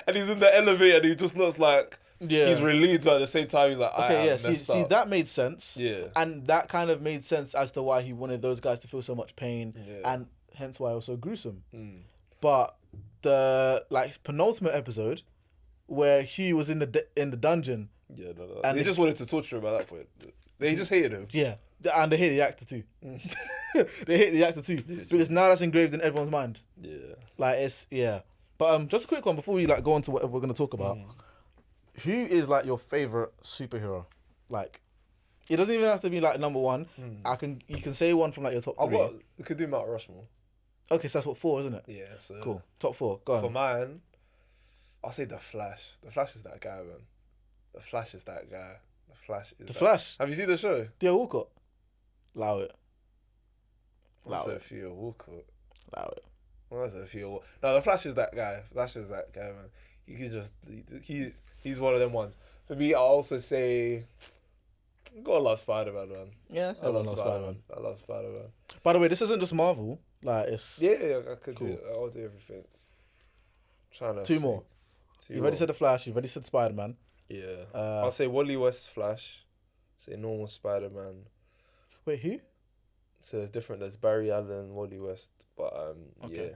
And he's in the elevator and he just looks like he's relieved, but at the same time he's like, see that made sense. Yeah. And that kind of made sense as to why he wanted those guys to feel so much pain and hence why it was so gruesome. But the like penultimate episode where he was in the dungeon. Yeah, no. And they just wanted to torture him at that point. They just hated him. Yeah. And they hate the actor too. They hate the actor too. Because now that's engraved in everyone's mind. Yeah. Like it's But just a quick one before we like go on to what we're gonna talk about. Who is like your favorite superhero? Like, it doesn't even have to be like number one. You can say one from like your top 3. We could do Mount Rushmore. Okay, so that's what 4, isn't it? Yeah. So cool. Top 4. Go on. For mine, I'll say The Flash. The Flash is that guy, man. The Flash is that guy. The Flash is. Flash. Have you seen the show? Theo Walcott. Allow it. Theo Walcott. Allow it. No, the Flash is that guy. Flash is that guy, man. You can just he's one of them ones. For me, I'll also say gotta love Spider-Man, man. Yeah, I love Spider-Man. I love Spider-Man. By the way, this isn't just Marvel. Like it's I could do it. I'll do everything. Trying to 2 more. You've already said the Flash. You've already said Spider-Man. Yeah. I'll say Wally West Flash. Say normal Spider-Man. Wait, who? So it's different. There's Barry Allen, Wally West, but okay.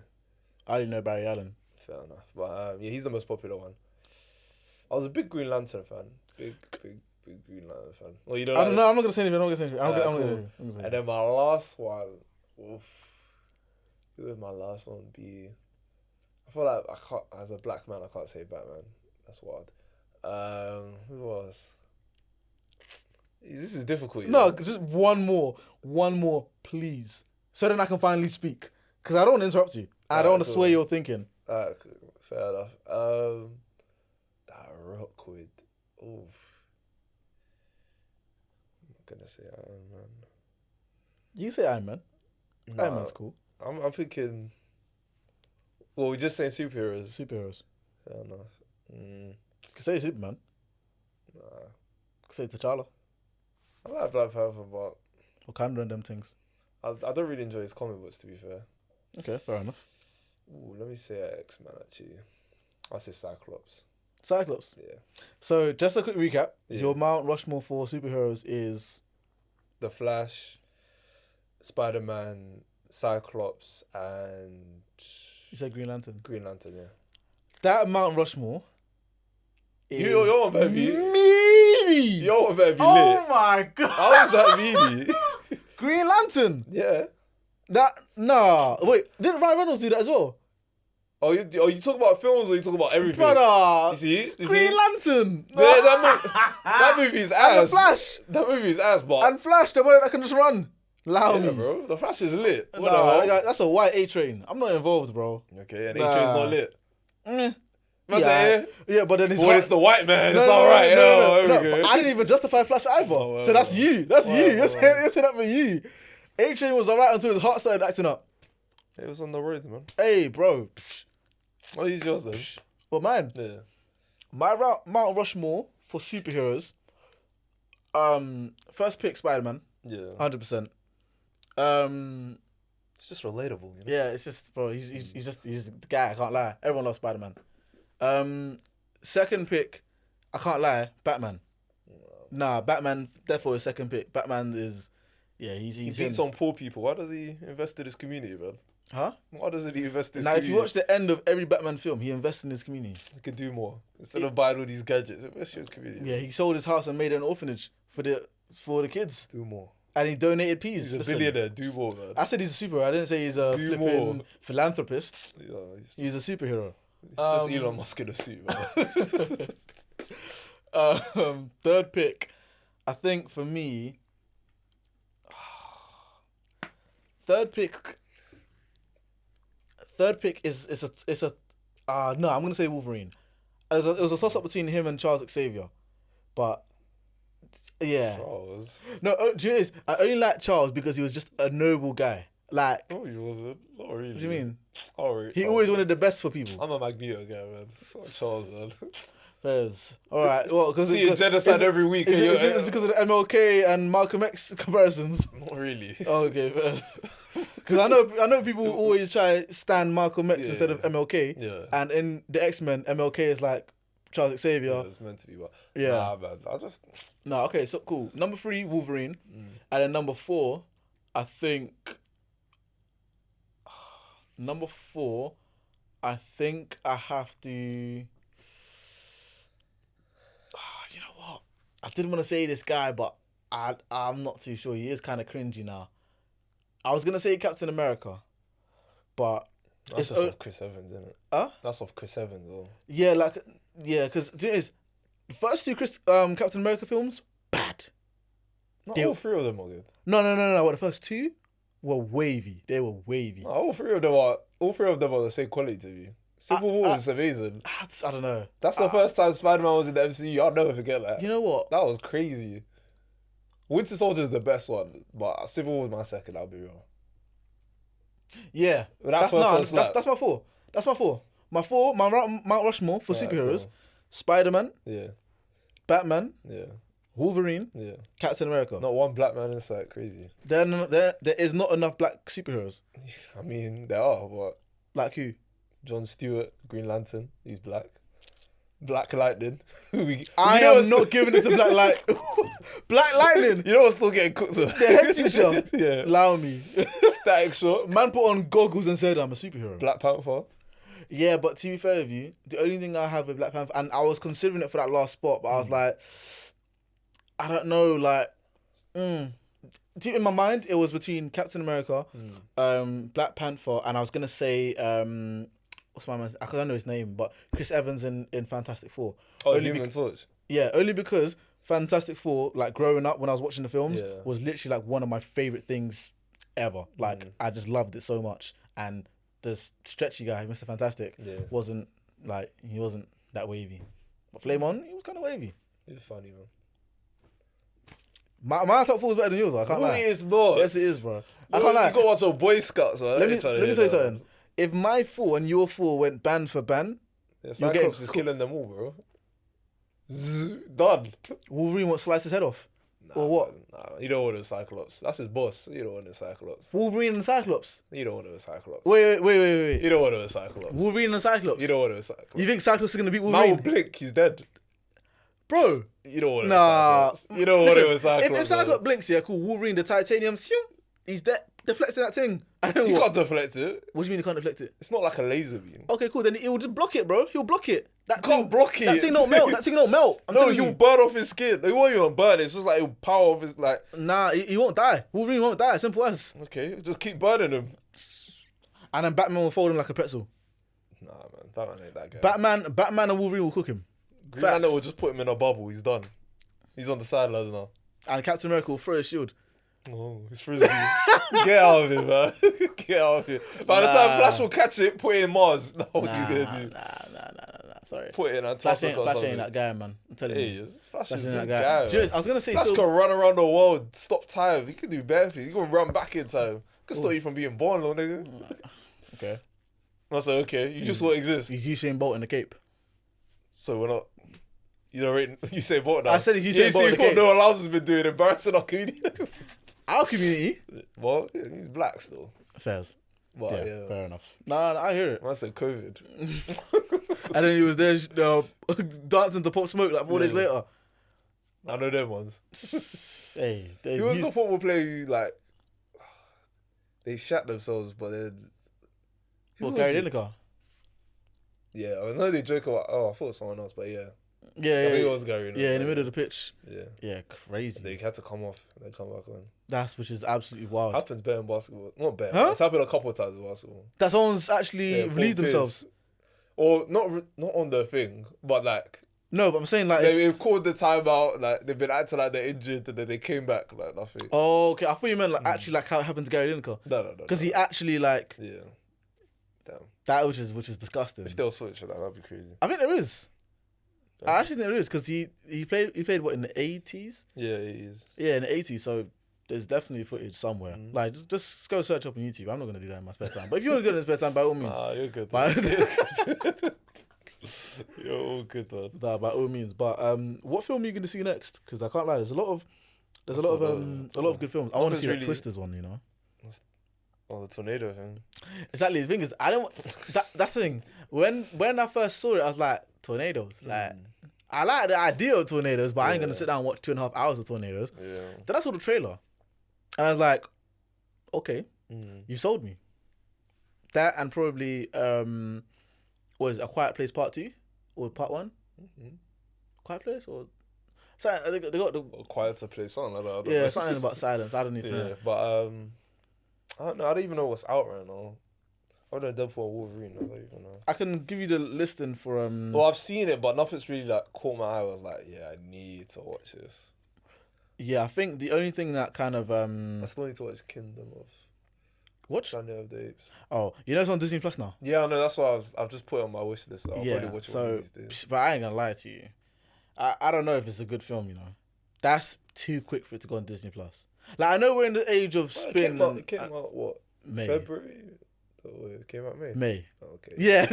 I didn't know Barry Allen. Fair enough, but he's the most popular one. I was a big Green Lantern fan. Big Green Lantern fan. Well, you know. I'm not gonna say anything. I'm gonna and then my last one. Who would my last one be? I feel like I can't. As a black man, I can't say Batman. That's wild. Who was? This is difficult. No, just one more, please, so then I can finally speak. Because I don't want to interrupt you. I don't want to sway your thinking. Fair enough. That Rockwood. Oof. I'm not gonna say Iron Man. You say Iron Man. Nah, Iron Man's cool. I'm thinking. Well, we're just saying superheroes. Fair enough. You can say Superman. Nah. You can say T'Challa. I like Black Panther, but Wakanda and them things. I don't really enjoy his comic books, to be fair. Okay, fair enough. Ooh, let me say X-Men, actually. I'll say Cyclops. Yeah. So, just a quick recap. Yeah. Your Mount Rushmore for superheroes is... The Flash, Spider-Man, Cyclops, and... You said Green Lantern? Green Lantern, yeah. That Mount Rushmore is... You're one better be... Meaty! You're one better be lit. Oh my God! How is that meaty? Green Lantern? Yeah. Wait, didn't Ryan Reynolds do that as well? Oh, you talk about films or you talk about everything? Brother, you see? Green Lantern. That movie is ass. And the Flash. That movie is ass, but... And Flash, the one that can just run. Allow me. Bro. The Flash is lit. Nah, that's a white A-Train. I'm not involved, bro. Okay, and A-Train's not lit. Yeah, but then it's the white man. It's alright. No, I didn't even justify Flash either. So that's you. That's you. You're saying that for you. A-Train was alright until his heart started acting up. It was on the roads, man. Hey, bro. What is yours then? Well, mine. Yeah. My Mount Rushmore for superheroes. First pick Spider-Man. Yeah. 100%. It's just relatable, you know? Yeah, it's just, bro. He's just the guy. I can't lie. Everyone loves Spider-Man. Second pick, I can't lie. Batman. Nah, Batman. Therefore, his second pick. Batman is, he's he beats on poor people. Why does he invest in his community, man? Huh? Why doesn't he invest in his community? Now, if you watch the end of every Batman film, he invests in his community. He could do more. Instead of buying all these gadgets, invest in his community. Yeah, he sold his house and made an orphanage for the kids. Do more. And he donated peas. He's a billionaire. Do more, man. I said he's a superhero. I didn't say he's a flipping philanthropist. Yeah, he's a superhero. It's just Elon Musk in a suit, man. Third pick, I think for me. Third pick is I'm gonna say Wolverine. It was a toss up between him and Charles Xavier, but yeah. Charles. No, do you know what it is? I only like Charles because he was just a noble guy. Like. No, he wasn't. Not really. What do you mean? Alright. He always wanted the best for people. I'm a Magneto guy, man. Fuck Charles, man. Fairs. All right. Well, because see a genocide every week. Is it because of the MLK and Malcolm X comparisons? Not really. Okay, fairs. Because I know people always try to stand Malcolm X instead of MLK. Yeah. And in the X-Men, MLK is like Charles Xavier. Yeah, it's meant to be, but yeah. Nah, man. Okay, so cool. Number 3, Wolverine, and then number 4, I think. Number 4, I think I have to. You know what? I didn't want to say this guy, but I'm not too sure. He is kind of cringy now. I was gonna say Captain America, but that's just off Chris Evans, isn't it? Huh? That's off Chris Evans, though. Yeah, because the first 2 Captain America films bad. Not all 3 of them are good. No. What, the first 2 were wavy. They were wavy. No, all 3 of them are the same quality to me. Civil War is amazing. I don't know. That's the first time Spider-Man was in the MCU. I'll never forget that. You know what? That was crazy. Winter Soldier is the best one, but Civil War was my second, I'll be real. Yeah. That's my 4. That's my 4. My Mount Rushmore for superheroes. Cool. Spider-Man. Yeah. Batman. Yeah. Wolverine. Yeah. Captain America. Not one black man in sight. Crazy. There is not enough black superheroes. I mean, there are, but... Like who? John Stewart, Green Lantern. He's black. Black Lightning. I am not giving it to Black Lightning. Black Lightning. You know what's still getting cooked with? The head teacher. Yeah. Allow me. Static Shock. Man put on goggles and said, I'm a superhero. Black Panther. Yeah, but to be fair with you, the only thing I have with Black Panther, and I was considering it for that last spot, but I was like, I don't know, like, deep in my mind, it was between Captain America, Black Panther, and I was going to say, what's my man's? I don't know his name, but Chris Evans in Fantastic Four. Oh, Human Torch. Yeah, only because Fantastic Four, like growing up when I was watching the films, was literally like one of my favorite things ever. Like I just loved it so much. And the stretchy guy, Mr. Fantastic, wasn't that wavy. But Flame On, he was kind of wavy. He's funny, man. My top 4 is better than yours. I can't lie. No, it's not. Yes, it is, bro. I can't lie. You got to watch your Boy Scouts, man. Let me tell you something. If my 4 and your 4 went band for band, Cyclops is killing them all, bro. Done. Wolverine won't slice his head off. Or what? Nah, you don't want a Cyclops. That's his boss. You don't want a Cyclops. Wolverine and Cyclops? You don't want a Cyclops. Wait. You don't want a Cyclops. Wolverine and Cyclops? You don't want a Cyclops. You think Cyclops is going to beat Wolverine? Man will blink, he's dead. Bro. You don't want a Cyclops. You don't want a Cyclops. If Cyclops blinks, cool. Wolverine, the titanium, he's dead. Deflecting that thing. You can't deflect it. What do you mean you can't deflect it? It's not like a laser beam. Okay, cool. Then he'll just block it, bro. He'll block it. Can't block it. That thing don't melt. No, he'll burn off his skin. He won't even burn it. It's just like he'll power off his like. Nah, he won't die. Wolverine won't die. Simple as. Okay, just keep burning him. And then Batman will fold him like a pretzel. Nah, man. Batman ain't that guy. Batman and Wolverine will cook him. Green Lantern will just put him in a bubble. He's done. He's on the sidelines now. And Captain America will throw a shield. Oh, it's frisbee. Get out of here, man. Get out of here. By the time Flash will catch it, put it in Mars. That's what he's gonna do. Nah. Sorry. Put it in Antarctica. Flash ain't that guy, man. I'm telling you. Flash is that guy. I was gonna say Flash can run around the world, stop time. He can do bare things. He can run back in time. He can stop you from being born, little nigga. Okay. I said, okay, you just won't exist. He's Usain Bolt in the Cape. So we're not. You know, Usain Bolt now. I said he's Usain Bolt in the Cape. No one else has been doing embarrassing our community. Our community? Well, he's black still. Fairs. But, yeah. Fair enough. Nah, I hear it. I said COVID. And then he was there dancing to Pop Smoke like 4 days later. I know them ones. Hey, he was the football player who, like, they shat themselves, but then... Gary Lineker? Yeah, I know they joke about, I thought it was someone else, but yeah. Yeah, I think it was Gary Lineker. Yeah, in the middle of the pitch. Yeah. Yeah, crazy. They had to come off and then come back on. Which is absolutely wild. Happens better in basketball. Not better. Huh? It's happened a couple of times in basketball. That someone's actually relieved themselves. Or not on the thing, but like... No, but I'm saying like... They've called the timeout, like they've been acting like they're injured and then they came back like nothing. Oh, okay. I thought you meant like actually like how it happened to Gary Lineker. No. Because he actually like... Yeah. Damn. That which is disgusting. If there was footage of that, that'd be crazy. I think there is. I actually think there is because he played what in the 80s? Yeah, he is. Yeah, in the 80s. So there's definitely footage somewhere. Like just go search up on YouTube. I'm not gonna do that in my spare time. But if you want to do it in your spare time, by all means. You're good. You're all good, man. Nah, by all means. But what film are you gonna see next? Because I can't lie, there's a lot of good films. I want to see that Twisters one. You know. Oh, the tornado thing. Exactly. The thing is, I don't. That's the thing. When I first saw it, I was like, tornadoes. Like, I like the idea of tornadoes, but I ain't gonna sit down and watch 2.5 hours of tornadoes. Yeah. Then I saw the trailer, and I was like, okay, you sold me. That and probably what is it, A Quiet Place Part 2 or Part 1? Quiet Place or something? They got the Quieter Place, something like that. I don't yeah, know. something about silence. I don't need to know. But I don't know. I don't even know what's out right now. I don't know Deadpool or Wolverine. I don't even know. I can give you the listing for Well, I've seen it, but nothing's really like caught my eye. I was like, yeah, I need to watch this. Yeah, I think the only thing that kind of I still need to watch Kingdom of Planet of the Apes. Oh, you know it's on Disney Plus now. Yeah, I know. That's why I've just put it on my wish list. So I'll probably watch it one of these days. But I ain't gonna lie to you. I don't know if it's a good film. You know, that's too quick for it to go on Disney Plus. Like I know we're in the age of spin. It came out what? May. February. It came out May. May. Oh, okay. Yeah,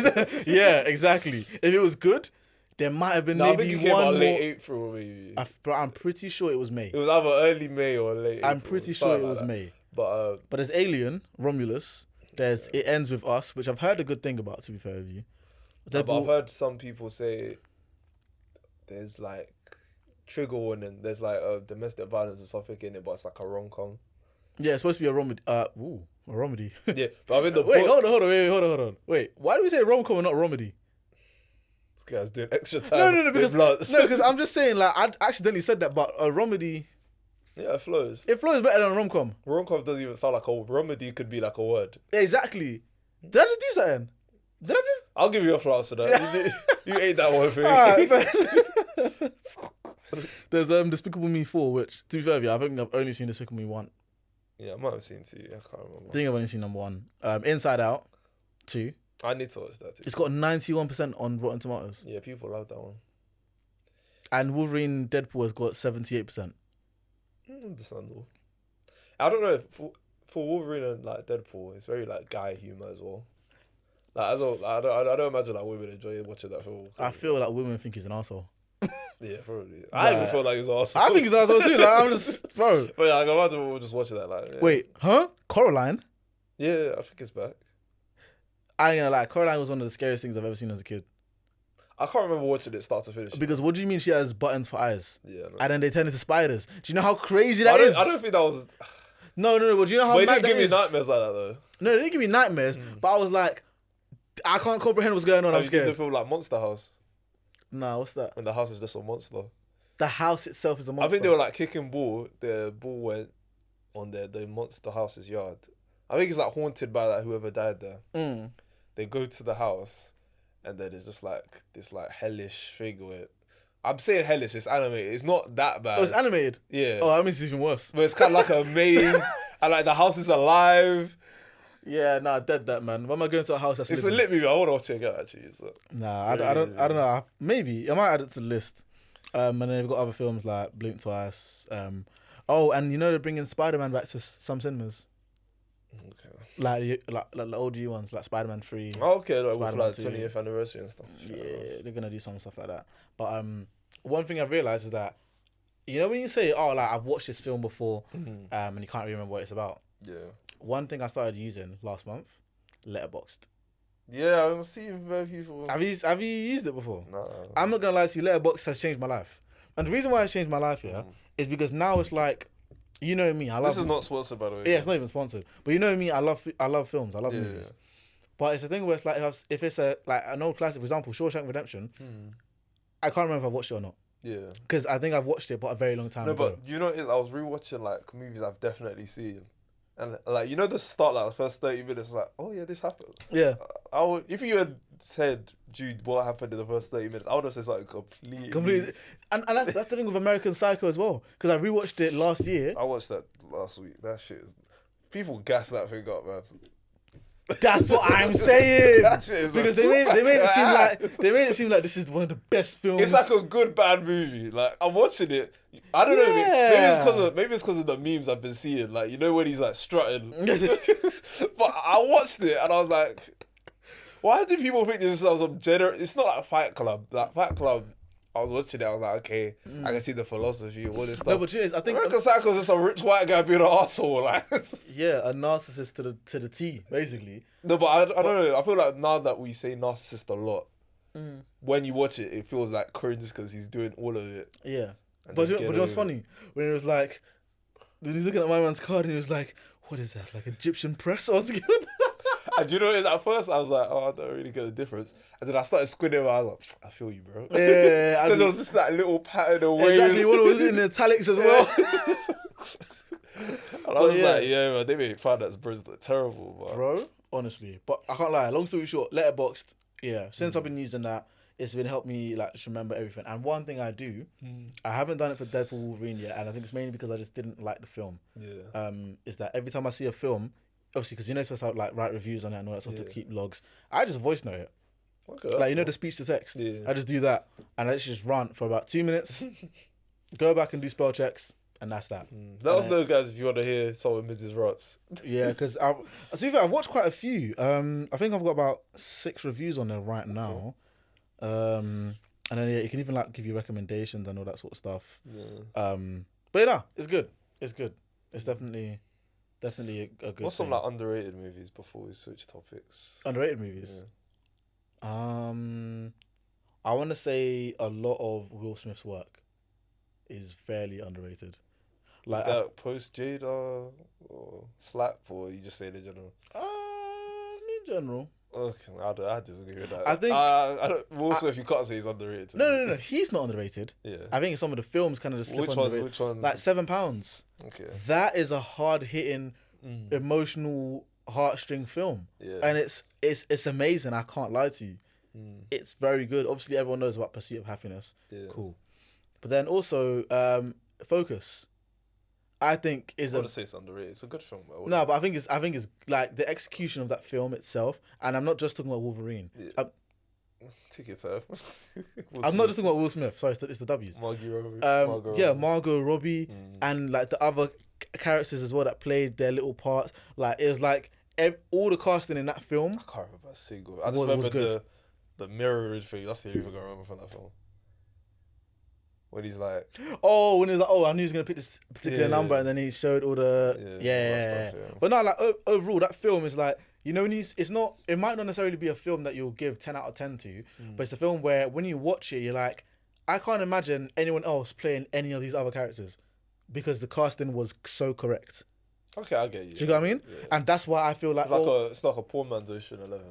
yeah, exactly. If it was good, there might have been maybe I think it came one out more. late April, maybe. But I'm pretty sure it was May. It was either early May or late. I'm April, pretty sure it was like May. But there's Alien, Romulus. There's It Ends With Us, which I've heard a good thing about. To be fair with you, but I've heard some people say there's like trigger warning. There's like domestic violence or something in it, but it's like a rom-com. Yeah, it's supposed to be a romedy. A romedy. Yeah, but I mean the Wait, book... hold on. Wait, why do we say rom-com and not romedy? This guy's doing extra time. No, because I'm just saying like I accidentally said that, but a romedy. Yeah, it flows. It flows better than a rom-com. Rom-com doesn't even sound like a romedy. Could be like a word. Exactly. Did I just do something? Did I just? I'll give you a flowers for that. You ate that one for me. Right, there's Despicable Me 4, which to be fair with you, I think I've only seen Despicable Me 1. Yeah, I might have seen 2. I can't remember. I think I've only seen number 1. Inside Out 2. I need to watch that too. It's got 91% on Rotten Tomatoes. Yeah, people love that one. And Wolverine Deadpool has got 78%. Understandable. I don't know if for Wolverine and like Deadpool, it's very like guy humor as well. Like as well, I don't imagine like women enjoy watching that film. I feel like women think he's an asshole. Yeah, probably. I even feel like he's awesome. I think he's an asshole too. Like I'm just bro. But yeah, I can imagine we're just watching that. Like, yeah. Wait, huh? Coraline? Yeah, I think it's back. I ain't gonna lie, Coraline was one of the scariest things I've ever seen as a kid. I can't remember watching it start to finish. Because what do you mean she has buttons for eyes? Yeah. No. And then they turn into spiders. Do you know how crazy that is? I don't think that was. No. But do you know how? But it mad didn't give that me is? nightmares like that though. No, it didn't give me nightmares. But I was like, I can't comprehend what's going on. Have I'm you seen scared. the film like Monster House? Nah, what's that? And the house is just a monster. The house itself is a monster. I think they were like kicking ball. The ball went on the monster house's yard. I think it's like haunted by like whoever died there. They go to the house and then it's just like this like hellish thing where I'm saying hellish, it's animated. It's not that bad. Oh, it's animated? Yeah. Oh, that means it's even worse. But it's kind of like a maze, and like the house is alive. Yeah, nah, dead that, man. When am I going to a house that's It's a lit movie. I want to watch it again, actually. I don't know. Maybe I might add it to the list. And then we've got other films like Blink Twice. Oh, and you know they're bringing Spider-Man back to some cinemas. Okay. Like the OG ones, like Spider-Man 3. Oh, okay, like Spider-Man with like 20th anniversary and stuff. Yeah, they're gonna do some stuff like that. But one thing I've realised is that, you know, when you say, oh, like I've watched this film before, and you can't really remember what it's about. Yeah. One thing I started using last month, Letterboxd. Yeah, I've seen very people. Have you used it before? No. I'm not gonna lie to you, Letterboxd has changed my life. And the reason why it's changed my life, is because now it's like, you know me, This is not sponsored, by the way. Yeah, it's not even sponsored. But you know me, I love films, I love movies. But it's a thing where it's like, if it's like an old classic, for example, Shawshank Redemption, I can't remember if I watched it or not. Yeah. Because I think I've watched it, but a very long time ago. But you know what it is? I was rewatching like movies I've definitely seen. And like, you know, the start, like the first 30 minutes, like, oh yeah, this happened. Yeah. If you had said, Jude, what happened in the first 30 minutes, I would have said something completely. And that's the thing with American Psycho as well. Because I rewatched it last year. I watched that last week. That shit is. People gas that thing up, man. That's what I'm saying. That shit is because like they made it seem like this is one of the best films. It's like a good bad movie. Like I'm watching it. I don't know. Maybe it's because of the memes I've been seeing. Like, you know, when he's like strutting. But I watched it and I was like, why do people think this is some general? It's not like Fight Club. Like Fight Club, I was watching it. I was like, okay, I can see the philosophy of all this stuff. No, but I think American Psycho is just a rich white guy being an asshole. Like, yeah, a narcissist to the T, basically. No, but I don't know. I feel like now that we say narcissist a lot, when you watch it, it feels like cringe because he's doing all of it. Yeah, but you know what's funny? When it was like, when he's looking at my man's card and he was like, "What is that? Like Egyptian press?" I was like, and you know, at first I was like, "Oh, I don't really get the difference," and then I started squinting. I was like, "I feel you, bro." Yeah, because there was just that little pattern of waves. Exactly, one was in the italics as well. And I was like, "Yeah, man, they made fun that's terrible, bro." Honestly, but I can't lie. Long story short, Letterboxd. Yeah, since I've been using that, it's been helped me like just remember everything. And one thing I do, I haven't done it for Deadpool Wolverine yet, and I think it's mainly because I just didn't like the film. Yeah. Is that every time I see a film, obviously because you're supposed to like write reviews on it and all that stuff to keep logs, I just voice note it. Okay. Like, you know, the speech to text. Yeah. I just do that, and I just rant for about 2 minutes, go back and do spell checks. And that's that. Let us know, guys, if you want to hear some of Mrs. Rots. Yeah, because I've watched quite a few. I think I've got about 6 reviews on there right now. And then you can even like give you recommendations and all that sort of stuff. Yeah. But yeah, it's good. It's good. It's definitely a good. What's some like underrated movies before we switch topics? Underrated movies. Yeah. I want to say a lot of Will Smith's work is fairly underrated. Like, is that post Jada or Slap, or you just say in general? In general. Okay, I disagree with that. I think Will Smith, you can't say he's underrated. No, he's not underrated. Yeah, I think some of the films kind of just slip underrated. Which ones? Like £7. Okay, that is a hard hitting, emotional heartstring film. Yeah, and it's amazing. I can't lie to you. It's very good. Obviously, everyone knows about Pursuit of Happiness. Yeah. Cool. But then also, Focus, I think is I want to say it's underrated. It's a good film. No, but I think it's like the execution of that film itself, and I'm not just talking about Wolverine. Yeah. Take your time. I'm not just talking about Will Smith. Sorry, it's the W's. Margot Robbie, and like the other characters as well that played their little parts. Like it was like all the casting in that film. I can't remember a single. I just remember the mirror thing. That's the only thing I remember from that film. When he's like, when he was like, I knew he was gonna pick this particular number, and then he showed all the stuff. But no, like overall, that film is like, you know, it might not necessarily be a film that you'll give 10 out of 10 to, but it's a film where when you watch it, you're like, I can't imagine anyone else playing any of these other characters because the casting was so correct. Okay, I get you. Do you know what I mean? Yeah. And that's why I feel like it's like a poor man's Ocean 11.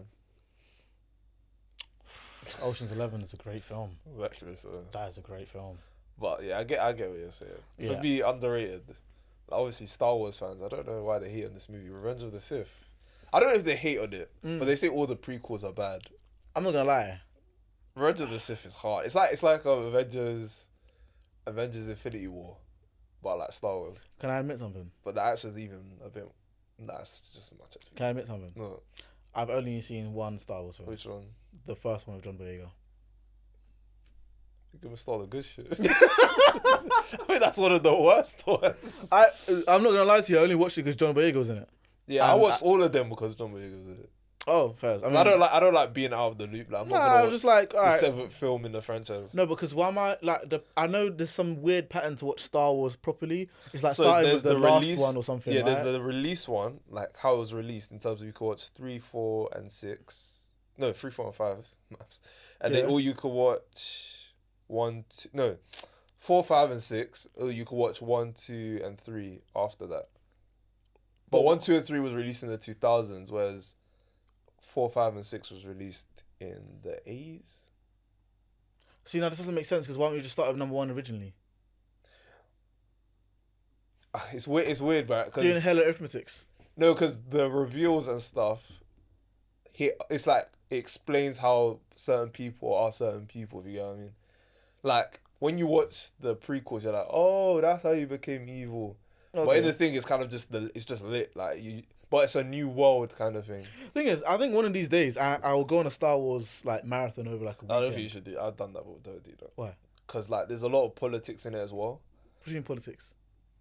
Ocean's 11 is a great film. Actually, so that is a great film. But yeah, I get what you're saying. Yeah. For me, underrated. Obviously, Star Wars fans, I don't know why they hate on this movie, Revenge of the Sith. I don't know if they hate on it, but they say all the prequels are bad. I'm not gonna lie. Revenge of the Sith is hard. It's like Avengers Infinity War, but like Star Wars. Can I admit something? But the action's even a bit. That's just as much as. Can I admit something? No. I've only seen one Star Wars film. Which one? The first one with John Boyega. You're gonna start the good shit. I think that's one of the worst ones. I'm not gonna lie to you. I only watched it because John Boyega was in it. Yeah, I watched all of them because John Boyega was in it. Oh, fair. I don't like being out of the loop. Like, I'm not gonna watch just like the 7th film in the franchise. No, because why am I like I know there's some weird pattern to watch Star Wars properly. It's like starting with the last one or something. Yeah, right? there's the release one, like how it was released in terms of you could watch 3, 4, and 6. No, 3, 4, and 5 maths. And then all you could watch 1, 2. No, 4, 5, and 6. Or you could watch 1, 2, and 3 after that. But 1, 2, and 3 was released in the 2000s, whereas 4, 5, and 6 was released in the 80s. See, now this doesn't make sense because why don't we just start with number 1 originally? It's weird, right? Doing hella arithmetics. No, because the reveals and stuff, it's like it explains how certain people are certain people. If you get what I mean, like when you watch the prequels, you're like, oh, that's how you became evil. Okay. But in the thing, it's kind of just it's just lit, like you. But it's a new world kind of thing. Thing is, I think one of these days I will go on a Star Wars like marathon over like a weekend. I don't think you should do it. I've done that, but don't do that. Why? Because like there's a lot of politics in it as well. What do you mean politics?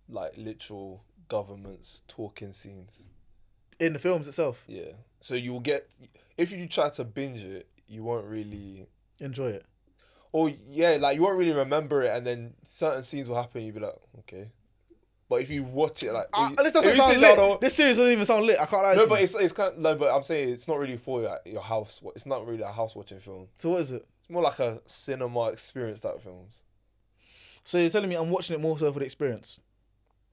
Like literal governments talking scenes. In the films itself? Yeah. So you'll get, if you try to binge it, you won't really enjoy it. Or yeah, like you won't really remember it, and then certain scenes will happen. You'll be like, okay. But if you watch it, like this doesn't sound lit. This series doesn't even sound lit. I can't lie. No, but it's kind of, no, but I'm saying it's not really for your house. It's not really a house watching film. So what is it? It's more like a cinema experience type films. So you're telling me I'm watching it more so for the experience?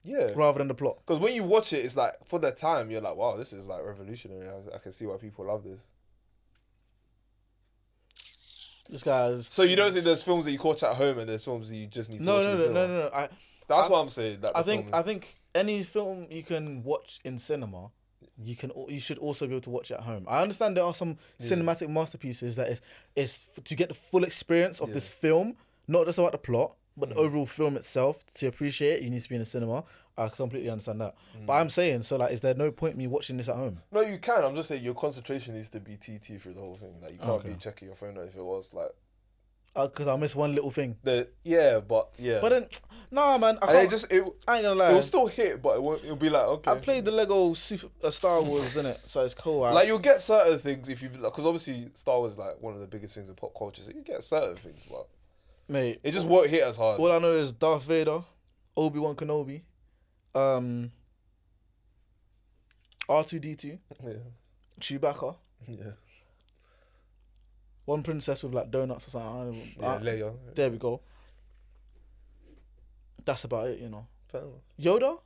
Yeah. Rather than the plot. Because when you watch it, it's like for the time you're like, wow, this is like revolutionary. I can see why people love this. This guy's. So you don't think there's films that you watch at home and there's films that you just need to watch in cinema? No. That's what I'm saying. I think any film you can watch in cinema, you should also be able to watch it at home. I understand there are some cinematic masterpieces that is to get the full experience of this film, not just about the plot, but the overall film itself. To appreciate it, you need to be in a cinema. I completely understand that. But I'm saying, so like, is there no point in me watching this at home? No, you can. I'm just saying your concentration needs to be TT through the whole thing. Like you can't be checking your phone if it was like. Because I'll miss one little thing. But then, nah, man. I ain't gonna lie. It will still hit, but it'll be like, okay. I played the Lego Star Wars, innit? So it's cool. Like, you'll get certain things if you... Because obviously, Star Wars is like one of the biggest things in pop culture. So you get certain things, but... Mate. It just won't hit as hard. All I know is Darth Vader, Obi-Wan Kenobi, R2-D2, Chewbacca. Yeah. One princess with like donuts or something. Leia. There we go. That's about it, you know. Fair enough. Yoda?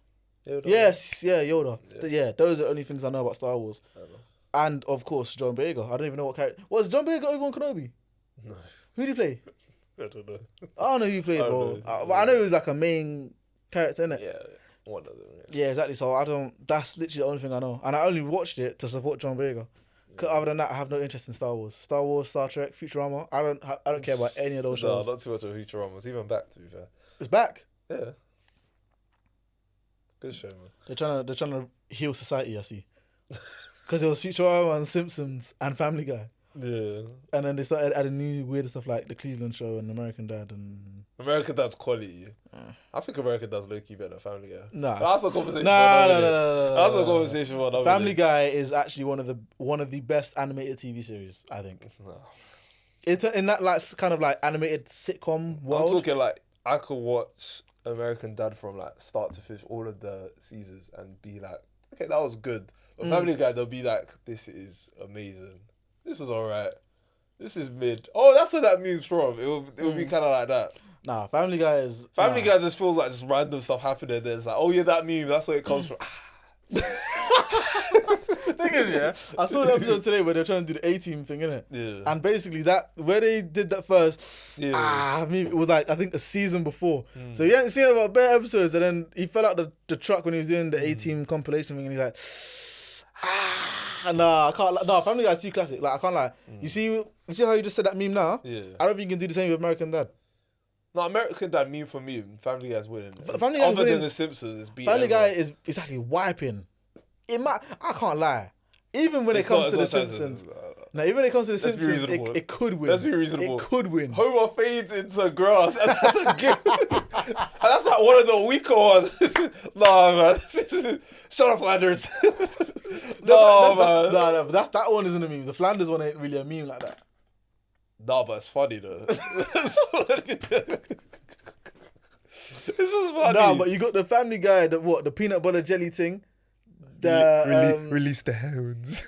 Yes, yeah, Yoda. Yeah, those are the only things I know about Star Wars. And of course, John Boyega. I don't even know what character. Was John Boyega Obi-Wan Kenobi? No. Who did he play? I don't know. I don't know who he played, bro. But I know he was like a main character, innit? Yeah, one of them. Yeah, exactly. So that's literally the only thing I know. And I only watched it to support John Boyega. Other than that, I have no interest in Star Wars. Star Wars, Star Trek, Futurama. I don't care about any of those shows. No, not too much of Futurama. It's even back, to be fair. It's back. Yeah. Good show, man. They're trying to heal society, I see. Because it was Futurama and Simpsons and Family Guy. Yeah. And then they started adding new weird stuff like the Cleveland Show and American Dad and... American Dad's quality. I think American Dad's low-key better than Family Guy. Nah. That's a conversation No. That's a conversation for another Family Guy is actually one of the best animated TV series, I think. No. In that like kind of like animated sitcom world. I'm talking like I could watch American Dad from like start to finish all of the seasons and be like, okay, that was good. But Family Guy, they'll be like, this is amazing. This is alright. This is mid. Oh, that's where that meme's from. It will be kind of like that. Nah, Family Guy Guy just feels like just random stuff happening. Then it's like, oh yeah, that meme. That's where it comes from. Thing is, I saw the episode today where they're trying to do the A-Team thing, innit? Yeah. And basically where they did that first, I mean, it was like, I think a season before. So he hadn't seen about bare episodes, and then he fell out the truck when he was doing the A-Team compilation thing, and he's like, nah, I can't. No, Family Guy's too classic. Like, I can't lie. You see, You see how you just said that meme now? Yeah. I don't think you can do the same with American Dad. No, American Dad meme for me. Family Guy's winning. Family Guy's Other winning. than The Simpsons, it's beat Family everyone. Guy is exactly wiping. I can't lie. Even when it comes to The Simpsons. No, even when it comes to The Simpsons, it could win. Let's be reasonable. It could win. Homer fades into grass, and that's a gift. And that's like one of the weaker ones. Nah, man. Shut up, Flanders. No, that one isn't a meme. The Flanders one ain't really a meme like that. Nah, but it's funny though. It's just funny. Nah, but you got the Family Guy, the peanut butter jelly thing. Release the hounds.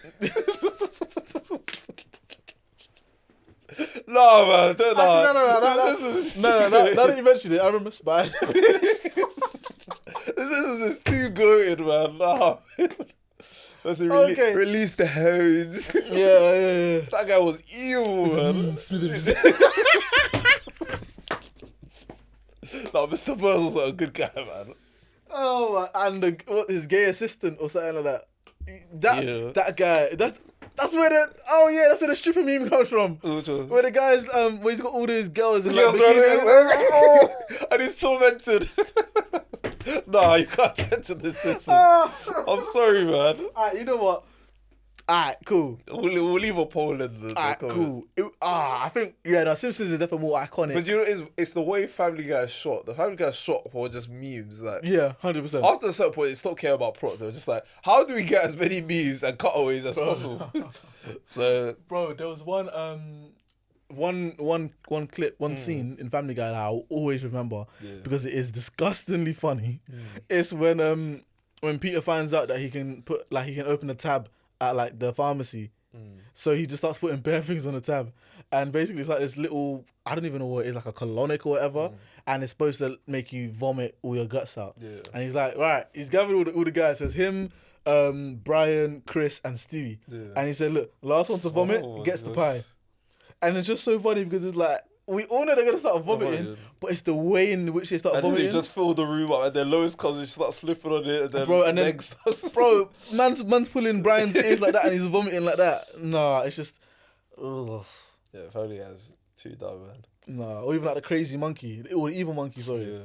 No, man. No. Now that you mentioned it, I remember Spider. This is too good, man. Nah. Release the hounds. Yeah. That guy was evil, man. No, Mr. Burns was a good guy, man. Oh, and his gay assistant or something like that. That guy. That's where that's where the stripper meme comes from. Where the guy's where he's got all these girls and and he's tormented. Nah, you can't get to The Simpsons. I'm sorry, man. Alright, you know what? Alright, cool. We'll leave a poll in the cool. I think Simpsons is definitely more iconic. But you know, it's the way Family Guy is shot. The Family Guy is shot for just memes, like 100%. After a certain point, they stopped caring about plots. They were just like, how do we get as many memes and cutaways as possible? So, bro, there was one clip, one scene in Family Guy that I'll always remember because it is disgustingly funny. It's when Peter finds out that he can open a tab at like the pharmacy. So he just starts putting bare things on the tab. And basically it's like this little, I don't even know what it is, like a colonic or whatever. And it's supposed to make you vomit all your guts out. And he's like, right, he's gathered all the guys. So it's him, Brian, Chris and Stewie. And he said, look, last one to vomit gets the pie. And it's just so funny because it's like, we all know they're going to start vomiting, but it's the way in which they start vomiting. They just fill the room up and then Lois comes and she starts slipping on it. Man's pulling Brian's ears like that and he's vomiting like that. Nah, it's just... Ugh. Yeah, Family has too dumb, man. Nah, or even like the crazy monkey. Or the evil monkey, sorry. Yeah.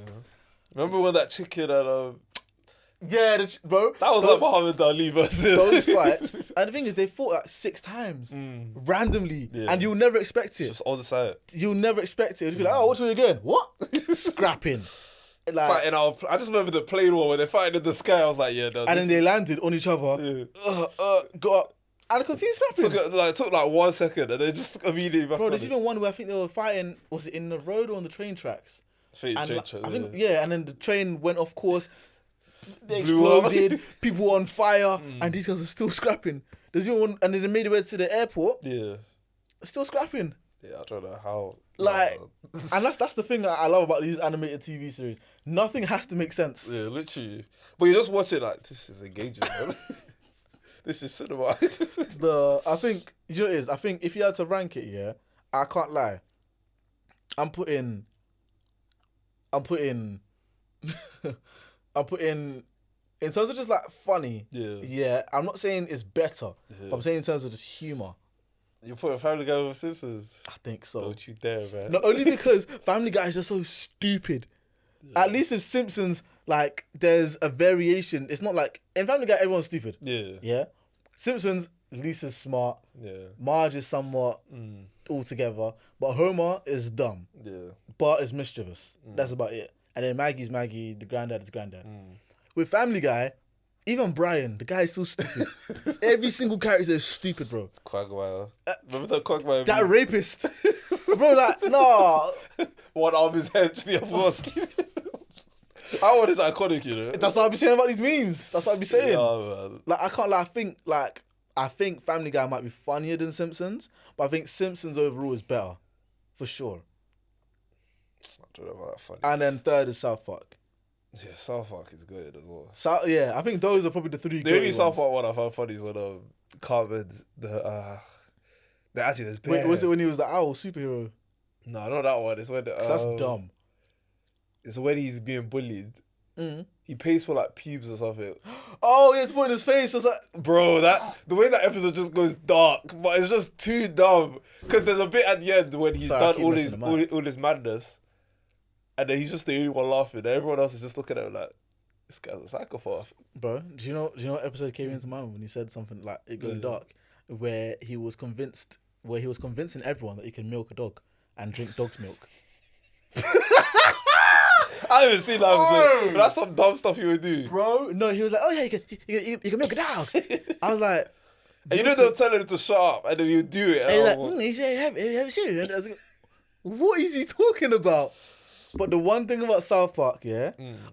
Remember when that chicken and... bro. That was like Muhammad Ali versus... Those fights. And the thing is, they fought like 6 times. Randomly. Yeah. And you'll never expect it. Just on the side. You'll never expect it. You'll be like, oh, what's where you going? What? Scrapping. Like, fighting out. I just remember the plane war when they're fighting in the sky. I was like, yeah, no. And then they landed on each other. Got up. And continued scrapping. Took like 1 second and they just immediately back. Bro, there's even one where I think they were fighting, was it in the road or on the train tracks? And then the train went off course. They exploded, people were on fire, and these guys are still scrapping. There's even one, and then they made their way to the airport. Yeah. Still scrapping. Yeah, I don't know how. Like, and that's the thing that I love about these animated TV series. Nothing has to make sense. Yeah, literally. But you just watch it like, this is engaging, man. This is cinema. I think, you know what it is? I think if you had to rank it, I can't lie. I'm putting in terms of just like funny. Yeah. I'm not saying it's better, but I'm saying in terms of just humor. You put a Family Guy over Simpsons? I think so. Don't you dare, man. Not only because Family Guy is just so stupid. Yeah. At least with Simpsons, like there's a variation. It's not like in Family Guy everyone's stupid. Yeah. Simpsons, Lisa's smart. Yeah. Marge is somewhat altogether, but Homer is dumb. Yeah. Bart is mischievous. That's about it. And then Maggie's Maggie, the granddad is granddad. With Family Guy, even Brian, the guy is still stupid. Every single character is stupid, bro. Quagmire. Remember that Quagmire? That rapist. Bro, like, no. One arm is hench, the other one's stupid. That one is iconic, you know? That's what I be saying about these memes. That's what I be saying. Yeah, man. Like, I can't lie. I think Family Guy might be funnier than Simpsons, but I think Simpsons overall is better. For sure. I don't know about that funny. And then third is South Park. Yeah, South Park is good as well. I think those are probably the 3 The only South Park one I found funny is when Cartman, actually there's Wait, was it when he was the owl superhero? No, not that one. It's when that's dumb. It's when he's being bullied. And He pays for like pubes or something. Oh, yeah, it's put in his face. I was like, bro, the way that episode just goes dark, but it's just too dumb. Because there's a bit at the end when he's done all his madness, and then he's just the only one laughing. And everyone else is just looking at him like, this guy's a psychopath. Bro, do you know what episode came into mind when he said something like it going dark, where he was convincing everyone that he can milk a dog and drink dog's milk. I haven't seen that episode. But that's some dumb stuff he would do. Bro, no, he was like, oh yeah, you can milk a dog. I was like... And they were telling him to shut up, and then he'll do it. And he's like, he said, have you seen it? I was like, what is he talking about? But the one thing about South Park, oh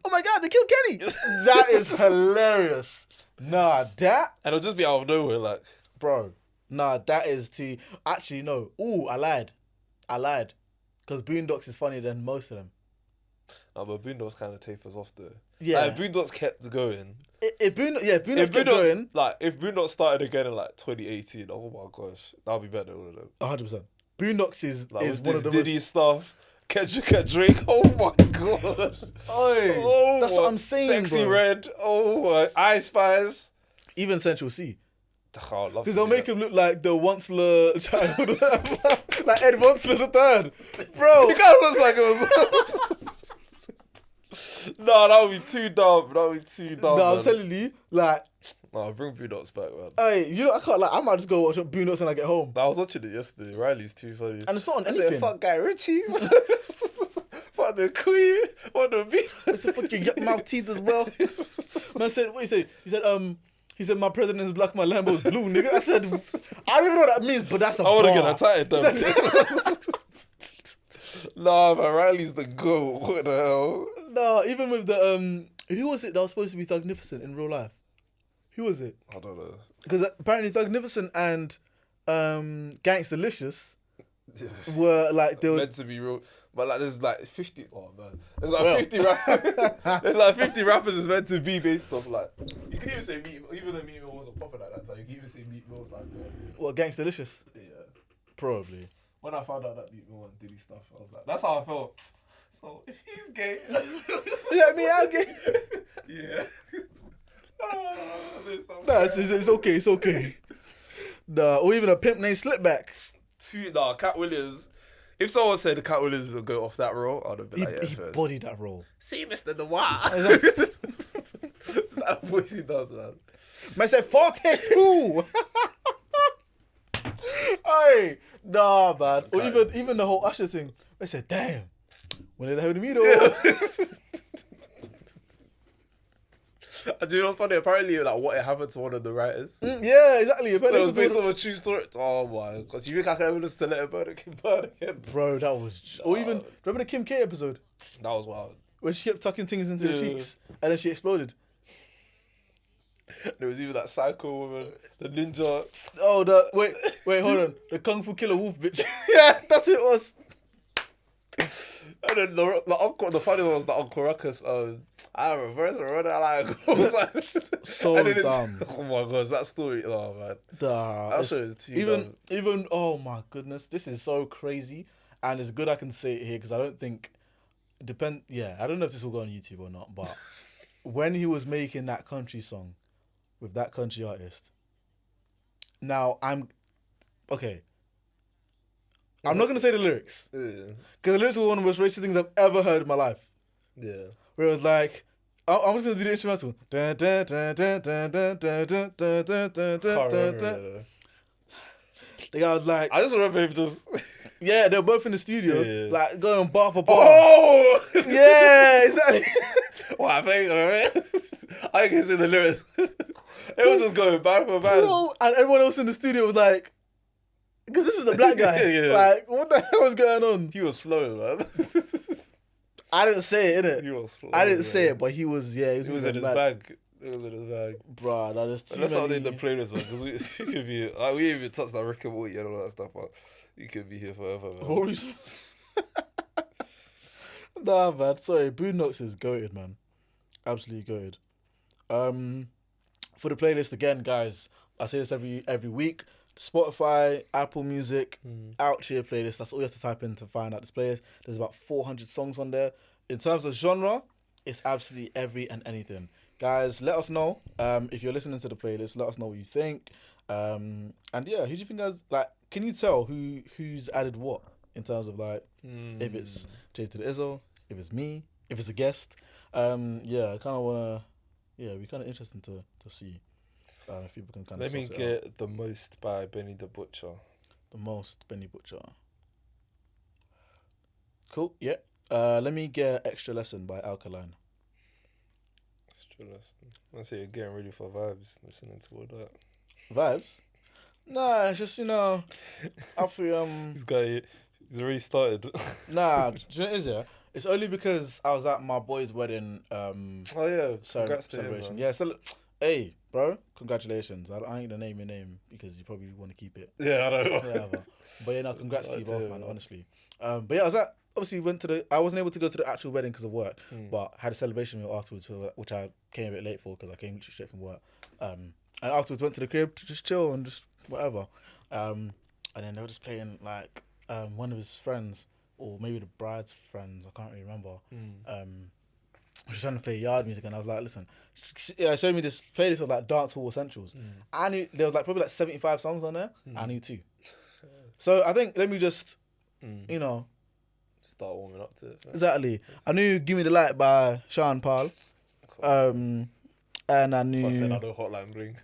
my God, they killed Kenny. That is hilarious. Nah, that... And it'll just be out of nowhere, like... Bro, nah, that is too... Actually, no. Ooh, I lied. Because Boondocks is funnier than most of them. No, but Boondocks kind of tapers off though. Yeah. Like, if Boondocks kept going... If Boondocks kept going... Like, if Boondocks started again in like 2018, oh my gosh, that'd be better than all of them. 100%. Boondocks is like, is one of the Diddy stuff. Kendrick Drake, oh my gosh. Oh, that's what I'm saying, Sexy bro. Red, oh my, Ice Spice. Even Central C. Oh, because they'll make him look like the Onceler child. Like Ed Onceler the third. Bro. He kind of looks like it was... No, that would be too dumb. No, I'm telling you, like... No, bring Boondocks back, man. Hey, you know, I can't, like, I might just go watch Boondocks when I get home. I was watching it yesterday. Riley's too funny. And it's not on anything. Fuck Guy Ritchie. Fuck the Queen. Fuck the Beatles. It's a fucking yuck mouth teeth as well. Man said, what he say? He said, my president is black, my Lambo is blue, nigga. I said, I don't even know what that means, but that's a bar. I want to get excited, though. Nah, man, Riley's the GOAT. What the hell? Nah, even with the, who was it that was supposed to be Thugnificent in real life? Who was it? I don't know. Because apparently Thugnificent and Gangstalicious were like, they were meant to be real. But like, there's like 50. Oh man, there's like 50 rappers. There's like 50 rappers is meant to be based off like. You can even say Meat, even though Meat Mill wasn't popping like that time. You can even say Meat Mill's like. What, Gangstalicious? Yeah, probably. When I found out that Meat Mill and Diddy stuff, I was like, that's how I felt. So if he's gay, yeah, me, I'm gay. Yeah. Nah, it's okay. It's okay. Nah, or even a pimp named Slipback. Nah, Cat Williams. If someone said Cat Williams would go off that role, I'd have been like, yeah, he bodied that role. See, Mr. Noir. That voice he does, man. Man said 42. Hey, nah, man. Or even the whole Usher thing. I said, damn. When did I have the meet? And you know what's funny? Apparently, like, what it happened to one of the writers. Yeah, exactly. So it was based on a true story. Oh my god! You think I can ever listen to Let It Burn again? Bro, that was... Or even... Remember the Kim K episode? That was wild. When she kept tucking things into the cheeks and then she exploded. There was even that psycho woman, the ninja. Oh, wait, hold on. The Kung Fu Killer Wolf bitch. Yeah, that's what it was. And then the uncle, the funny one was the Uncle Ruckus. I reverse and run out like so dumb. Oh my gosh, that story, oh man. That show is too dumb. Even oh my goodness, this is so crazy, and it's good I can say it here because I don't think I don't know if this will go on YouTube or not, but when he was making that country song with that country artist, now I'm not going to say the lyrics. Because the lyrics were one of the most racist things I've ever heard in my life. Yeah. Where it was like, I'm just going to do the instrumental. The guy was like... I just remember him just... Yeah, they were both in the studio, like going bar for bar. Oh! Yeah, exactly. What I think, I can see the lyrics. It was just going bad for bad. And everyone else in the studio was like... Because this is a black guy. Like, what the hell was going on? He was flowing, man. I didn't say it, innit? He was flowing. I didn't say it, but he was, he was in his bag. It was in his bag. Bruh, that is too Let's not many... name the playlist, man, because we could be... Like, we ain't even touched that Rick and Morty and all that stuff, but we could be here forever, man. What were you Nah, man, sorry. Boondocks is goated, man. Absolutely goated. For the playlist, again, guys, I say this every week. Spotify, Apple Music, Outchea playlist. That's all you have to type in to find out this playlist. There's about 400 songs on there. In terms of genre, It's absolutely every and anything. Guys, let us know if you're listening to the playlist. Let us know what you think. And yeah, who do you think has like? Can you tell who's added what in terms of like if it's Jay to the Izzo, if it's me, if it's a guest? Yeah, I kind of wanna. Yeah, we're kind of interested to see if people can kind of. Let me get The Most by Benny the Butcher. The Most, Benny Butcher. Cool. Yeah. Let me get Extra Lesson by Alkaline. Extra Lesson. I say you're getting ready for vibes, listening to all that. Vibes? Nah, it's just, after This guy, he's already started. Nah, do you know what it is, yeah? It's only because I was at my boy's wedding. Oh yeah, congrats to celebration. him, Yeah, so hey, bro, congratulations. I ain't gonna name your name because you probably want to keep it. Yeah, I know. Whatever. But yeah, no, congrats to you both, man. Honestly. But yeah, I wasn't able to go to the actual wedding because of work, but had a celebration meal afterwards, which I came a bit late for because I came straight from work. And afterwards went to the crib to just chill and just whatever. And then they were just playing like one of his friends, or maybe the bride's friends, I can't really remember. Was trying to play yard music, and I was like, listen, showed me this playlist of like dance hall essentials. I knew there was like probably like 75 songs on there. I knew 2. So I think let me just, start warming up to it. Exactly. I knew "Give Me the Light" by Sean Paul. And I knew. So I said I know Hotline Bling.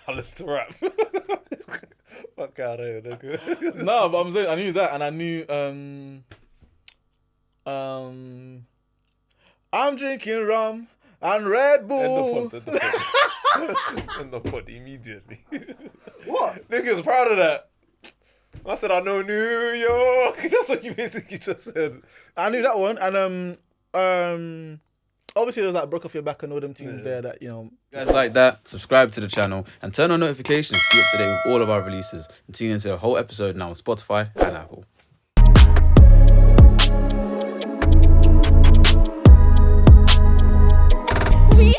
I listen to rap. Fuck out of here, nigga. No, but I'm saying I knew that, and I knew I'm drinking rum and Red Bull. End the pod. End the pod immediately. What? Niggas proud of that. I said I know New York. That's what you basically just said. I knew that one, and obviously there's like Broke Off Your Back and all them tunes there that you guys like that, subscribe to the channel and turn on notifications to be up to date with all of our releases, and tune into the whole episode now on Spotify and Apple. We